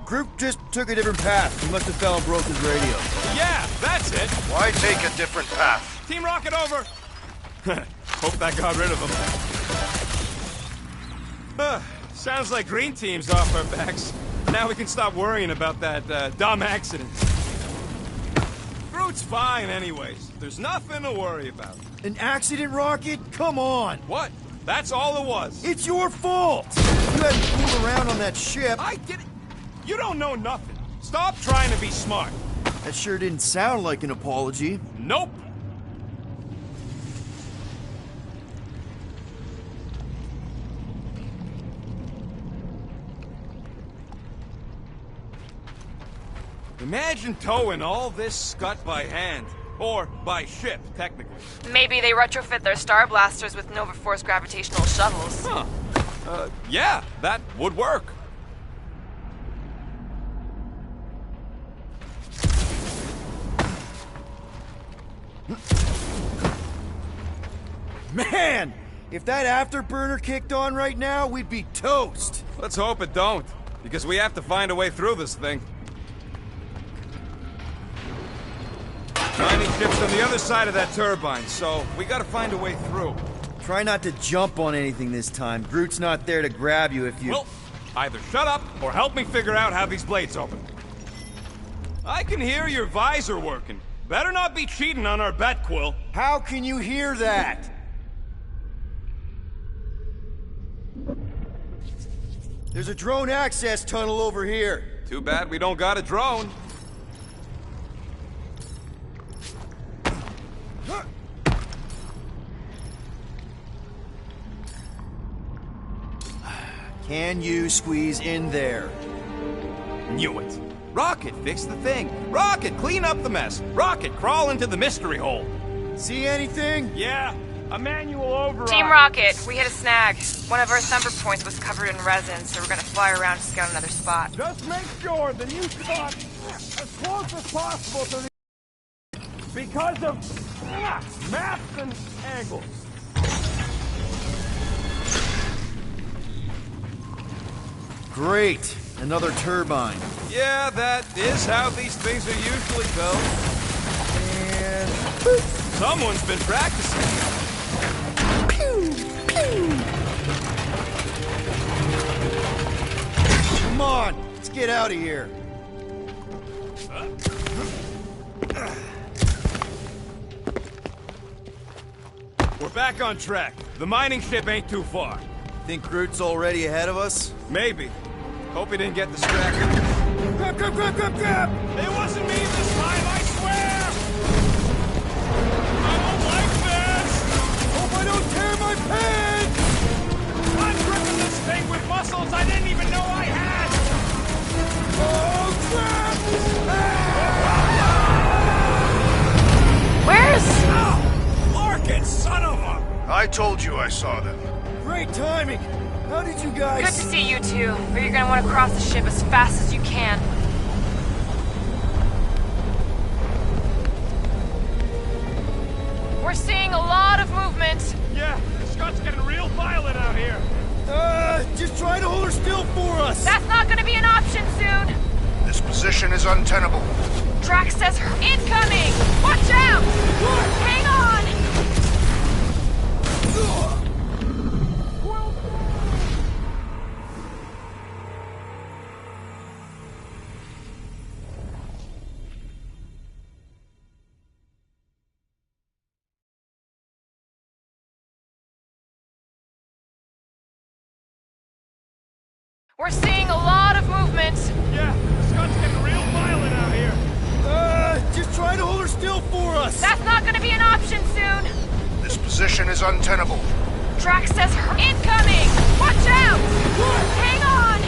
Groot just took a different path. He must have fell and broke his radio. Yeah, that's it. Why take a different path? Team Rocket over. Hope that got rid of him. Sounds like Green Team's off our backs. Now we can stop worrying about that dumb accident. Groot's fine anyways. There's nothing to worry about. An accident, Rocket? Come on! What? That's all it was. It's your fault! You hadn't fooled around on that ship. I didn't. You don't know nothing. Stop trying to be smart. That sure didn't sound like an apology. Nope. Imagine towing all this scut by hand. Or by ship, technically. Maybe they retrofit their Star Blasters with Nova Force gravitational shuttles. Huh. Yeah, that would work. Man! If that afterburner kicked on right now, we'd be toast! Let's hope it don't, because we have to find a way through this thing. Mining ship's on the other side of that turbine, so we gotta find a way through. Try not to jump on anything this time. Groot's not there to grab you if you... Well, either shut up or help me figure out how these blades open. I can hear your visor working. Better not be cheating on our bet, Quill. How can you hear that? There's a drone access tunnel over here. Too bad we don't got a drone. Can you squeeze in there? Knew it. Rocket, fix the thing. Rocket, clean up the mess. Rocket, crawl into the mystery hole. See anything? Yeah, a manual override. Team Rocket, we hit a snag. One of our thumper points was covered in resin, so we're gonna fly around to scout another spot. Just make sure the new spot as close as possible to the... Because of maps and angles. Great. Another turbine. Yeah, that is how these things are usually built. And... Someone's been practicing. Come on, let's get out of here. We're back on track. The mining ship ain't too far. Think Groot's already ahead of us? Maybe. Hope he didn't get distracted. Grab, grab, grab, grab, grab! It wasn't me this time, I swear! I don't like this! Hope I don't tear my pants! I'm gripping this thing with muscles I didn't even know I had! Oh, crap! Where's... Oh, Larkin, son of a... I told you I saw them. Great timing! How did you guys... Good to see you two, but you're gonna want to cross the ship as fast as you can. We're seeing a lot of movement. Yeah, the Scott's getting real violent out here. Just try to hold her still for us! That's not gonna be an option soon. This position is untenable. Drax says her incoming! Watch out! Hang on! We're seeing a lot of movement. Yeah, the Scott's getting real violent out here. Just try to hold her still for us! That's not gonna be an option soon. This position is untenable. Drax says her incoming! Watch out! Hang on!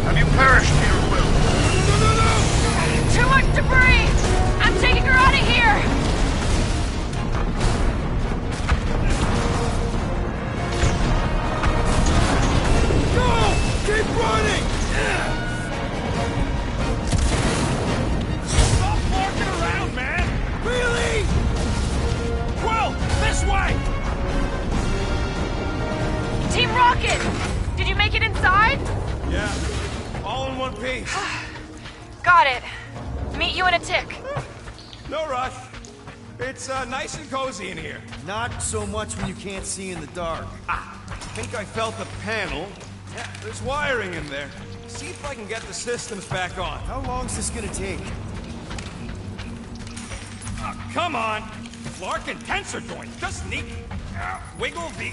Have you perished, Peter Quill? Too much debris! I'm taking her out of here! Go! Keep running! Stop walking around, man! Really? Quill, this way! Team Rocket! Did you make it inside? Yeah, all in one piece. Got it. Meet you in a tick. No rush. It's nice and cozy in here. Not so much when you can't see in the dark. I think I felt the panel. Yeah, there's wiring in there. See if I can get the systems back on. How long's this gonna take? Come on! Clark and tensor joint. Just neat. Wiggle the...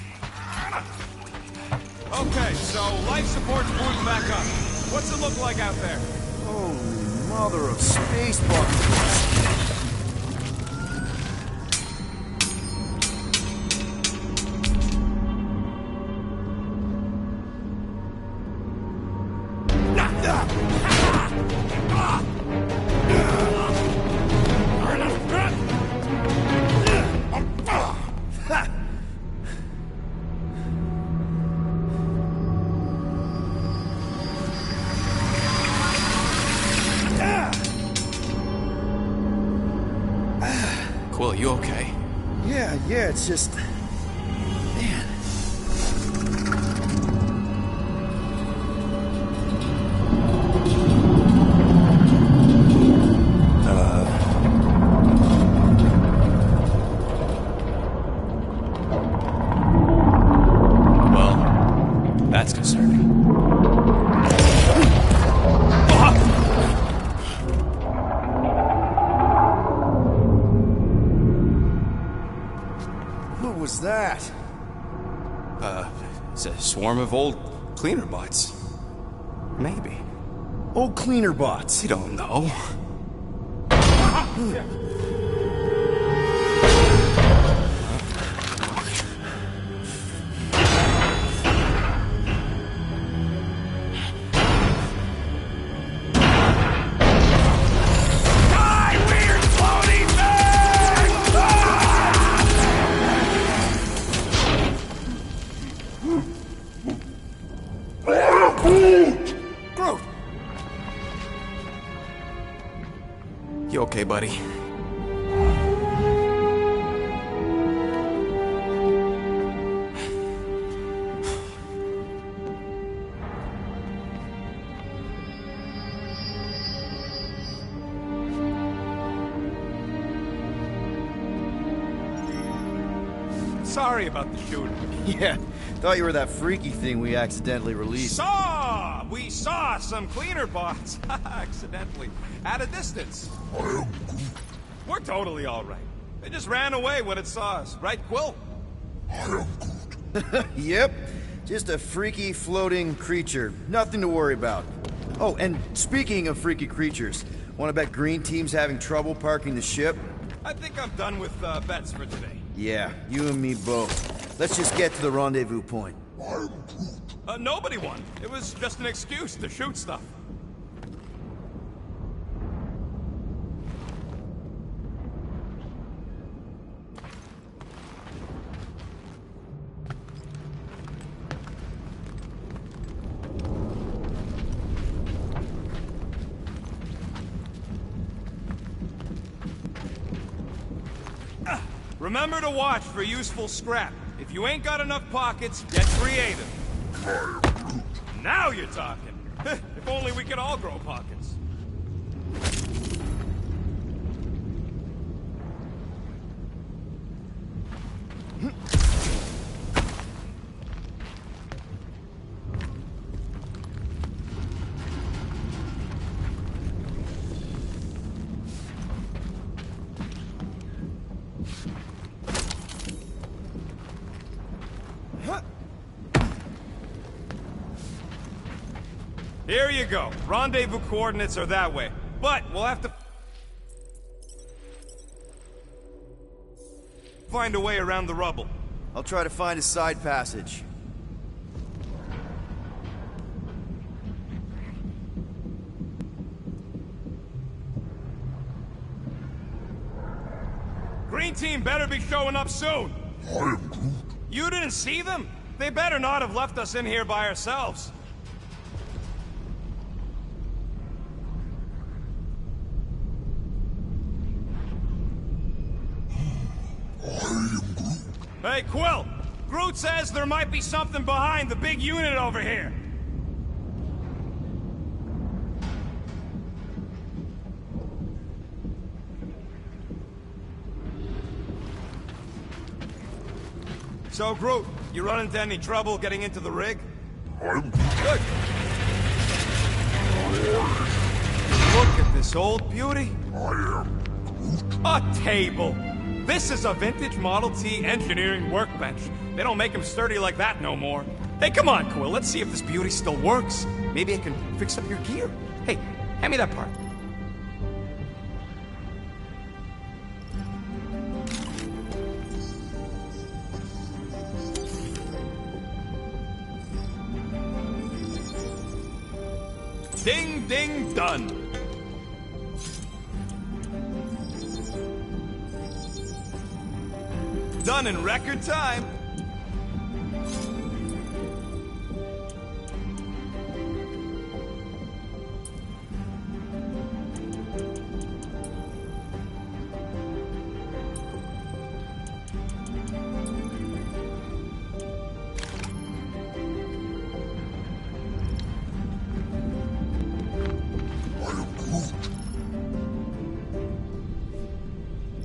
Okay, so life support's booting back up. What's it look like out there? Holy mother of space buckets. Quill, you okay? Yeah, it's just... Man. Well, that's concerning. What was that? It's a swarm of old cleaner bots. Maybe. Old cleaner bots. You don't know. Groot! You okay, buddy? Sorry about the shooting. Yeah, thought you were that freaky thing we accidentally released. We saw some cleaner bots, accidentally, at a distance. We're totally all right. They just ran away when it saw us, right, Quill? Yep, just a freaky floating creature. Nothing to worry about. Oh, and speaking of freaky creatures, wanna bet Green Team's having trouble parking the ship? I think I'm done with bets for today. Yeah, you and me both. Let's just get to the rendezvous point. Nobody won. It was just an excuse to shoot stuff. Remember to watch for useful scrap. If you ain't got enough pockets, get creative. Now you're talking. If only we could all grow pockets. Here you go. Rendezvous coordinates are that way. But we'll have to... find a way around the rubble. I'll try to find a side passage. Green team better be showing up soon. I am Groot. You didn't see them? They better not have left us in here by ourselves. Hey, Quill! Groot says there might be something behind the big unit over here. So, Groot, you run into any trouble getting into the rig? I'm Groot. Good. Look at this old beauty. I am Groot. A table. This is a vintage Model T engineering workbench. They don't make them sturdy like that no more. Hey, come on, Quill. Let's see if this beauty still works. Maybe I can fix up your gear. Hey, hand me that part. Ding, ding, done. Done in record time.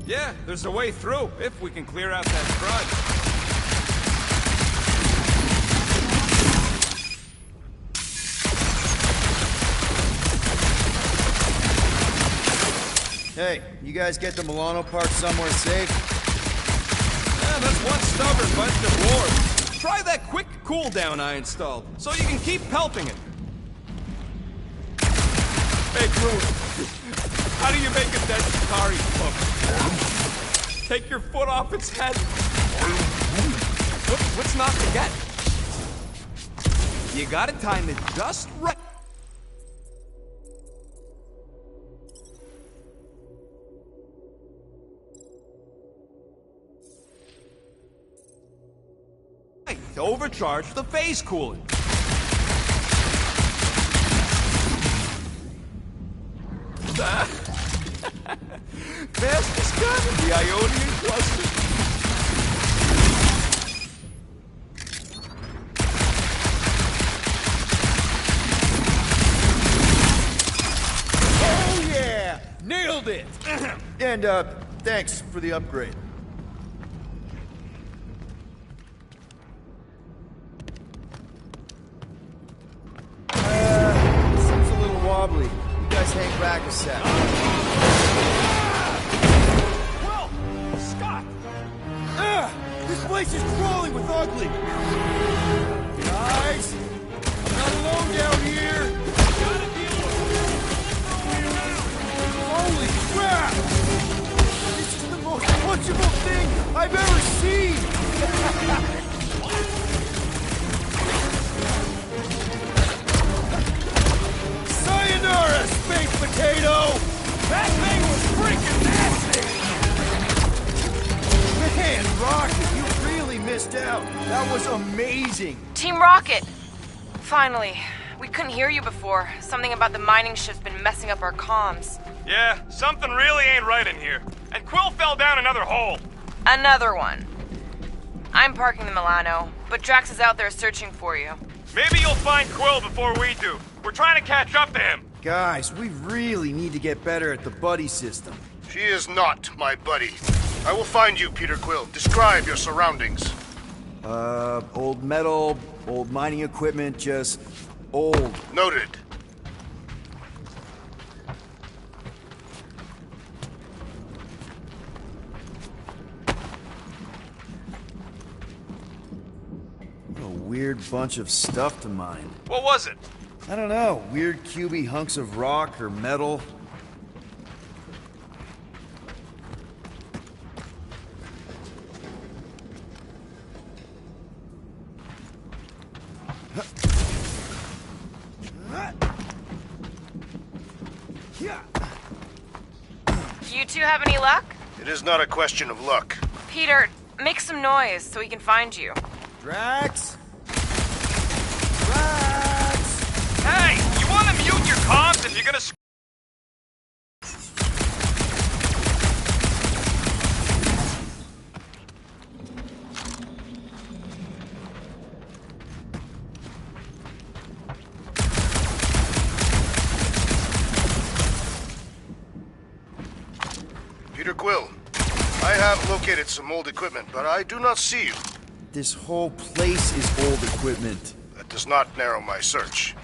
Yeah, there's a way through, if we can clear out that crud. Hey, you guys get the Milano parked somewhere safe? Yeah, that's one stubborn bunch of dwarves. Try that quick cooldown I installed, so you can keep pelting it. Hey, Groot, how do you make a dead Chitauri look? Take your foot off its head. What's not to get? You gotta time it just right. To overcharge the phase coolant. Fastest gun in the Ionian cluster. Oh yeah! Nailed it! And, thanks for the upgrade. Seems a little wobbly. You guys hang back a sec. Well, Scott! This place is crawling with ugly! Guys! I'm not alone down here! Gotta deal with it. Holy crap! This is the most punchable thing I've ever seen! Sayonara, space potato! That thing was freaking nasty! Man, Rocket, you really missed out. That was amazing. Team Rocket! Finally. We couldn't hear you before. Something about the mining ship's been messing up our comms. Yeah, something really ain't right in here. And Quill fell down another hole. Another one. I'm parking the Milano, but Drax is out there searching for you. Maybe you'll find Quill before we do. We're trying to catch up to him. Guys, we really need to get better at the buddy system. She is not my buddy. I will find you, Peter Quill. Describe your surroundings. Old metal, old mining equipment, just old. Noted. What a weird bunch of stuff to mine. What was it? I don't know, weird cubey hunks of rock or metal. You two have any luck? It is not a question of luck. Peter, make some noise so we can find you. Drax? Drax! Hey, you wanna mute your comms if you're gonna Peter Quill, I have located some old equipment, but I do not see you. This whole place is old equipment. That does not narrow my search.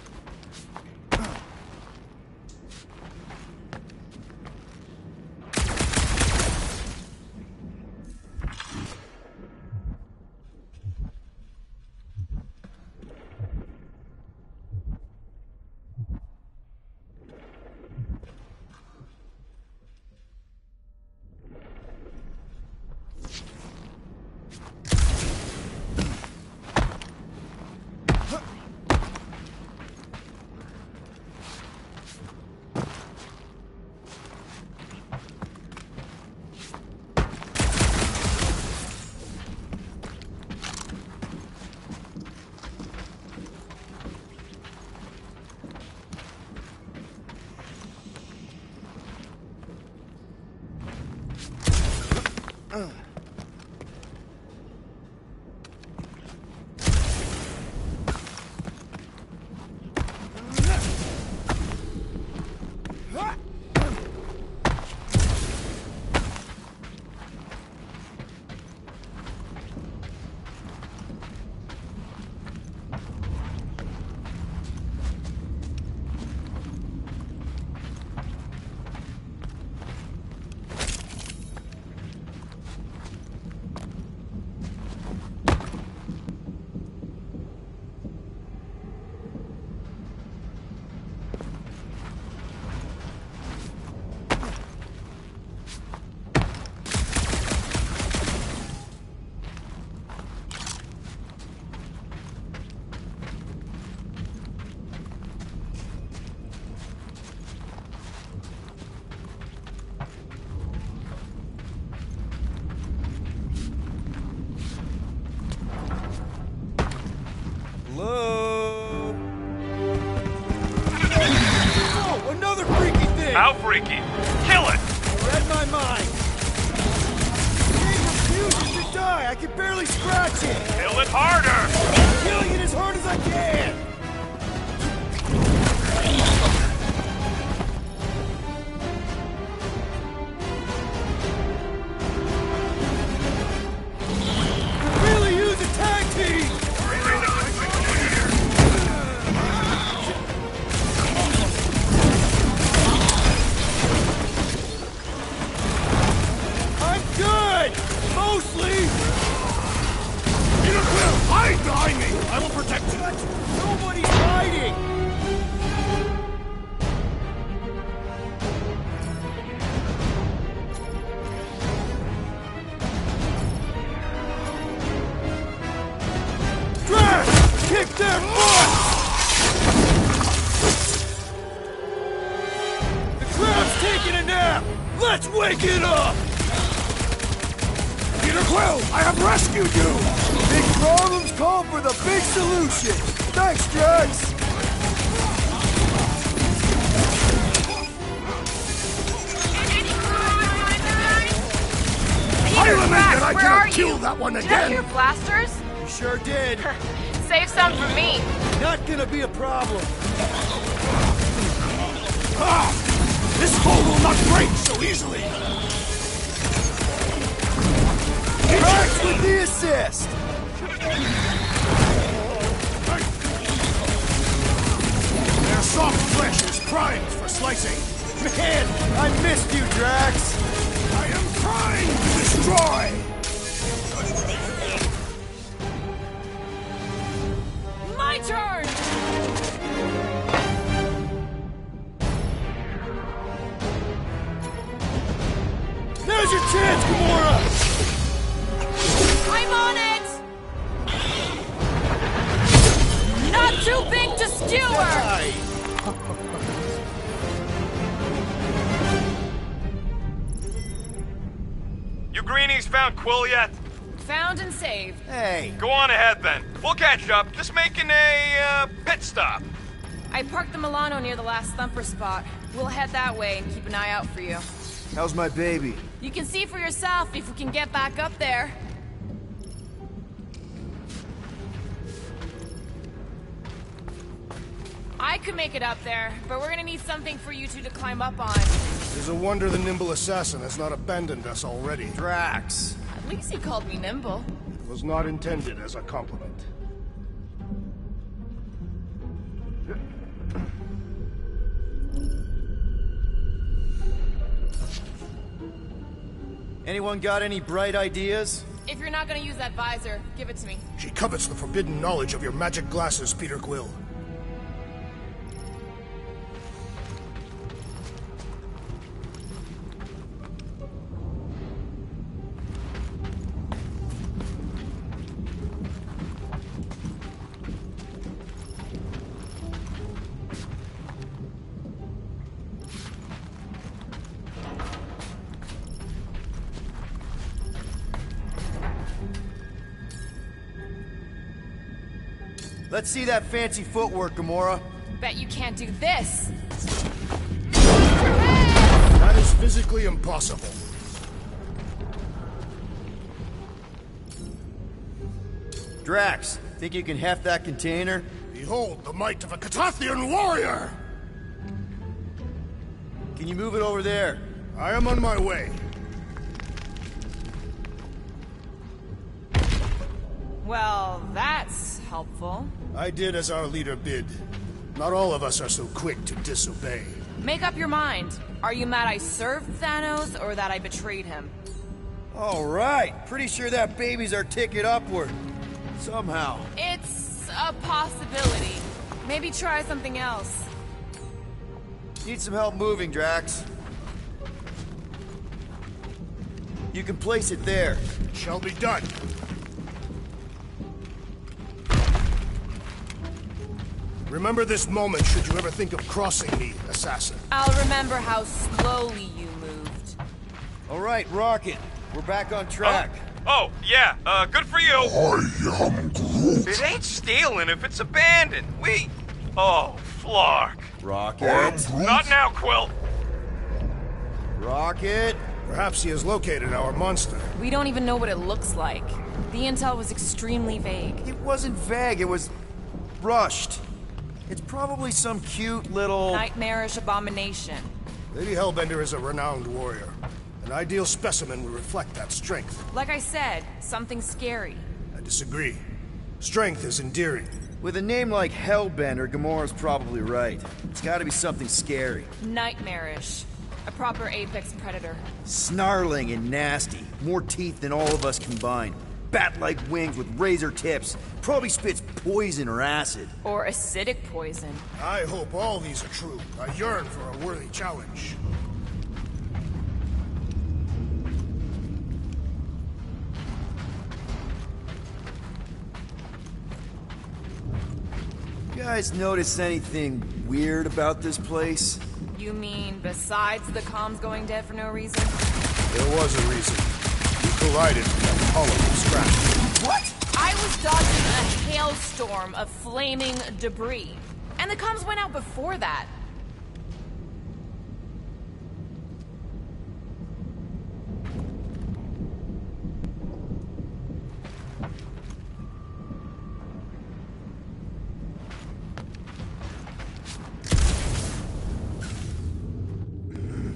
Hello? Oh, another freaky thing! How freaky? Kill it! Read my mind. The thing refuses to die. I can barely scratch it. Kill it harder! I'm killing it as hard as I can. Really use a tag team. I'm good! Mostly! Peter Quill, hide behind me! I will protect you! Nobody's hiding! Drax! Kick their butt! The crowd's taking a nap! Let's wake it up! Peter Quill, I have rescued you! Big problems call for the big solution! Thanks, Drax! I lament Drax, that I where are cannot kill you? that one Did I again! hear blasters? You sure did. Save some for me. Not gonna be a problem. Ah! This hole will not break so easily! Drax with the assist! Their soft flesh is primed for slicing! Man, I missed you, Drax! I am trying to destroy! My turn! Now's your chance, Gamora! I'm on it! Not too big to skewer! You greenies found Quill yet? Found and saved. Hey! Go on ahead then. We'll catch up. Just making a, pit stop. I parked the Milano near the last thumper spot. We'll head that way and keep an eye out for you. How's my baby? You can see for yourself if we can get back up there. I could make it up there, but we're gonna need something for you two to climb up on. It's a wonder the nimble assassin has not abandoned us already. Drax. At least he called me nimble. It was not intended as a compliment. Anyone got any bright ideas? If you're not gonna use that visor, give it to me. She covets the forbidden knowledge of your magic glasses, Peter Quill. Let's see that fancy footwork, Gamora. Bet you can't do this. That is physically impossible. Drax, think you can heft that container? Behold the might of a Catathian warrior! Can you move it over there? I am on my way. Well, that's helpful. I did as our leader bid. Not all of us are so quick to disobey. Make up your mind. Are you mad I served Thanos or that I betrayed him? All right. Pretty sure that baby's our ticket upward. Somehow. It's a possibility. Maybe try something else. Need some help moving, Drax. You can place it there. Shall be done. Remember this moment should you ever think of crossing me, assassin. I'll remember how slowly you moved. All right, Rocket. We're back on track. Oh, yeah, good for you. I am Groot. It ain't stealing if it's abandoned. Oh, Flark. Rocket. Not now, Quill. Rocket. Perhaps he has located our monster. We don't even know what it looks like. The intel was extremely vague. It wasn't vague, it was rushed. It's probably some cute little... Nightmarish abomination. Lady Hellbender is a renowned warrior. An ideal specimen would reflect that strength. Like I said, something scary. I disagree. Strength is endearing. With a name like Hellbender, Gamora's probably right. It's gotta be something scary. Nightmarish. A proper apex predator. Snarling and nasty. More teeth than all of us combined. Bat-like wings with razor tips. Probably spits poison or acid. Or acidic poison. I hope all these are true. I yearn for a worthy challenge. You guys notice anything weird about this place? You mean besides the comms going dead for no reason? There was a reason. You collided with that hollow scratch. What? I was dodging a hailstorm of flaming debris. And the comms went out before that.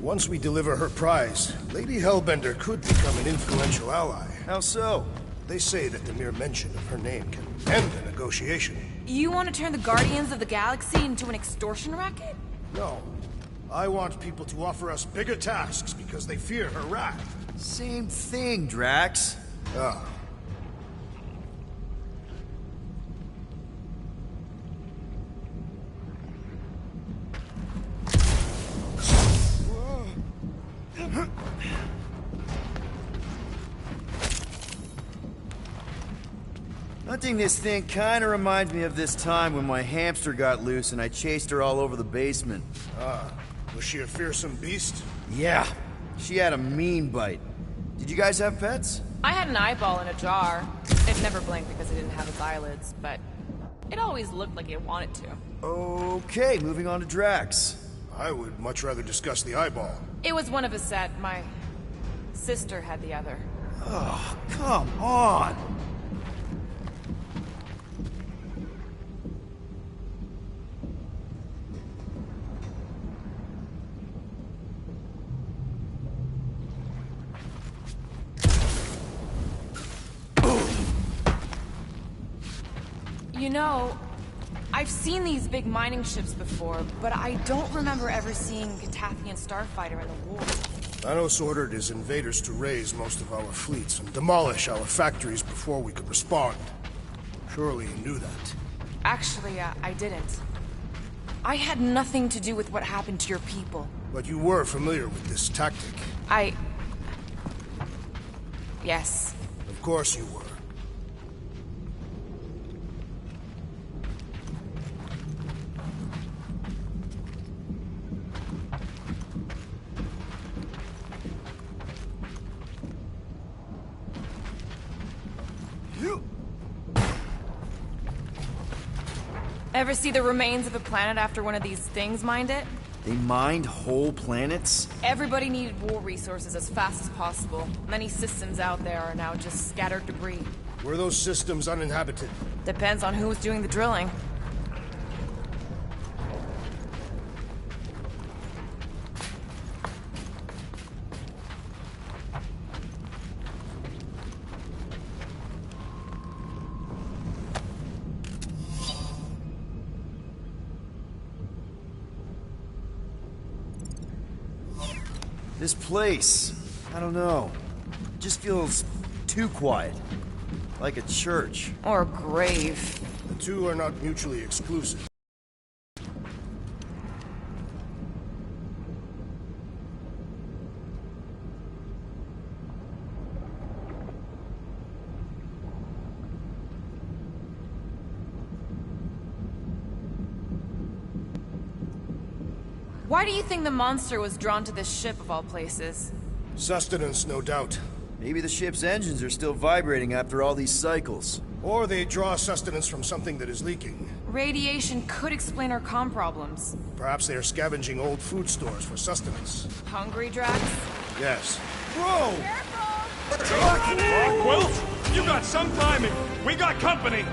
Once we deliver her prize, Lady Hellbender could become an influential ally. How so? They say that the mere mention of her name can end a negotiation. You want to turn the Guardians of the Galaxy into an extortion racket? No. I want people to offer us bigger tasks because they fear her wrath. Same thing, Drax. Ah. Hunting this thing kinda reminds me of this time when my hamster got loose and I chased her all over the basement. Ah, was she a fearsome beast? Yeah, she had a mean bite. Did you guys have pets? I had an eyeball in a jar. It never blinked because it didn't have its eyelids, but it always looked like it wanted to. Okay, moving on to Drax. I would much rather discuss the eyeball. It was one of a set. My sister had the other. Oh, come on! You know, I've seen these big mining ships before, but I don't remember ever seeing a Catathian starfighter in the war. Thanos ordered his invaders to raise most of our fleets and demolish our factories before we could respond. Surely you knew that. Actually, I didn't. I had nothing to do with what happened to your people. But you were familiar with this tactic. Yes. Of course you were. Ever see the remains of a planet after one of these things mined it? They mined whole planets? Everybody needed war resources as fast as possible. Many systems out there are now just scattered debris. Were those systems uninhabited? Depends on who was doing the drilling. This place, I don't know. It just feels too quiet. Like a church. Or a grave. The two are not mutually exclusive. Why do you think the monster was drawn to this ship of all places? Sustenance, no doubt. Maybe the ship's engines are still vibrating after all these cycles. Or they draw sustenance from something that is leaking. Radiation could explain our comm problems. Perhaps they are scavenging old food stores for sustenance. Hungry, Drax? Yes. Bro! Quill, you got some timing. We got company.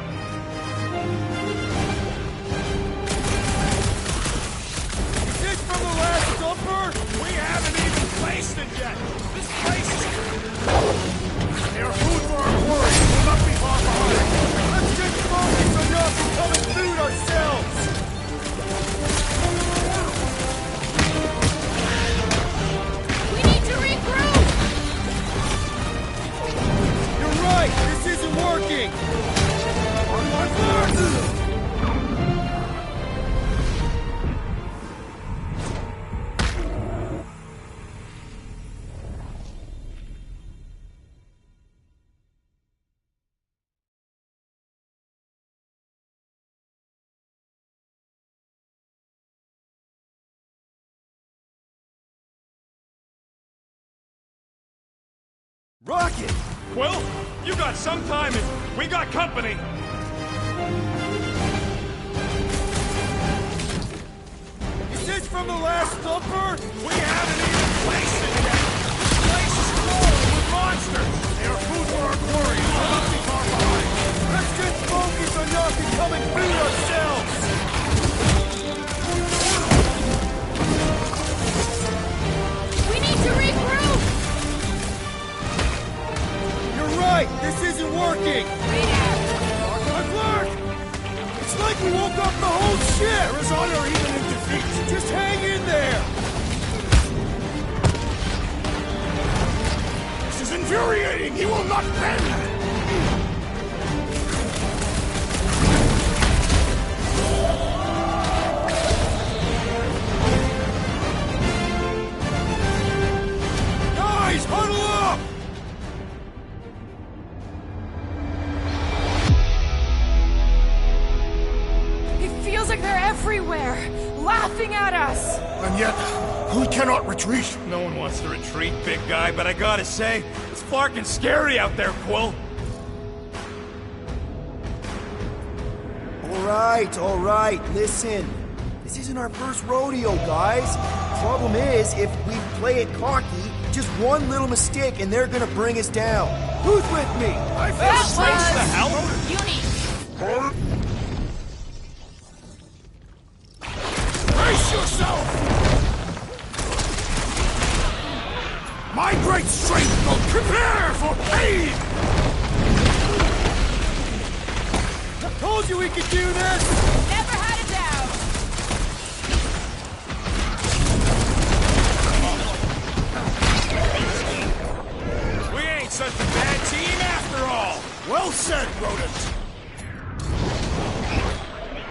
Is this from the last dumper? We haven't even placed it yet. This place is... They are food for our quarry. We'll not be far behind. Let's get focused on not becoming food ourselves. We need to regroup! You're right. This isn't working. On my mark. Rocket! Quill, you got some timing. We got company. Is this from the last dumper? We haven't even placed it yet. This place is crawling with monsters. They are food for our quarry. We'll not be far behind. Let's get focused on not becoming food ourselves. We need to regroup! You're right. This isn't working. I've learned. It's like we woke up the whole ship. There is honor even in defeat. Just hang in there. This is infuriating. He will not bend. Guys, huddle up! It feels like they're everywhere, laughing at us. And yet, who cannot retreat. No one wants to retreat, big guy, but I gotta say, it's flarkin' scary out there, Quill. All right, listen. This isn't our first rodeo, guys. Problem is, if we play it cocky, just one little mistake and they're gonna bring us down. Who's with me? I feel strange the hell. Unique. Brace yourself! My great strength will prepare for pain! I told you we could do this! Never had a doubt. We ain't such a bad team after all. Well said, rodent!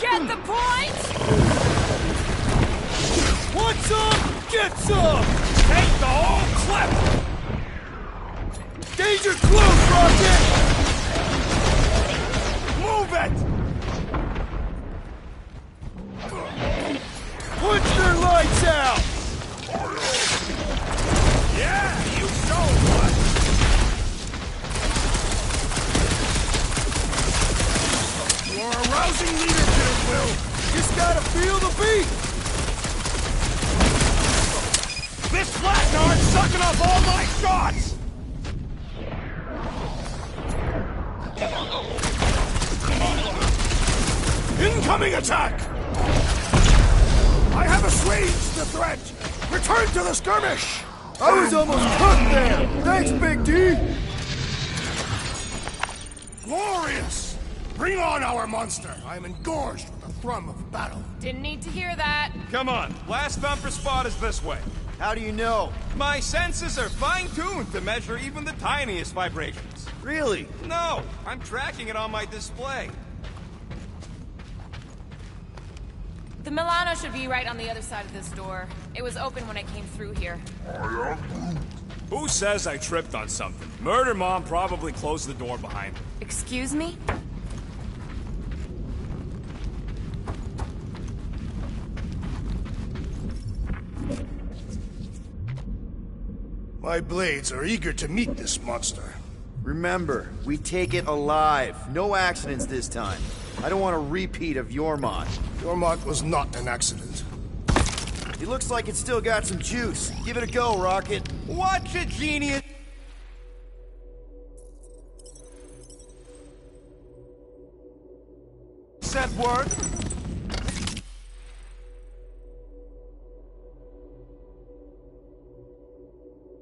Get the point? Want some? Get some! Take the whole clip! Danger close, Rocket! Move it! Punch their lights out! Yeah, you show what! You are a rousing leader, Peter Quill! Just gotta feel the beat! This flatnard's sucking up all my shots! Incoming attack! I have assuaged the threat! Return to the skirmish! I was almost cooked there! Thanks, Big D! Glorious! Bring on our monster! I am engorged with the thrum of battle. Didn't need to hear that. Come on, last thumper spot is this way. How do you know? My senses are fine-tuned to measure even the tiniest vibrations. Really? No, I'm tracking it on my display. The Milano should be right on the other side of this door. It was open when I came through here. Who says I tripped on something? Murder Mom probably closed the door behind me. Excuse me? My blades are eager to meet this monster. Remember, we take it alive. No accidents this time. I don't want a repeat of Yormont. Yormont was not an accident. It looks like it's still got some juice. Give it a go, Rocket. Watch it, genius! Said word.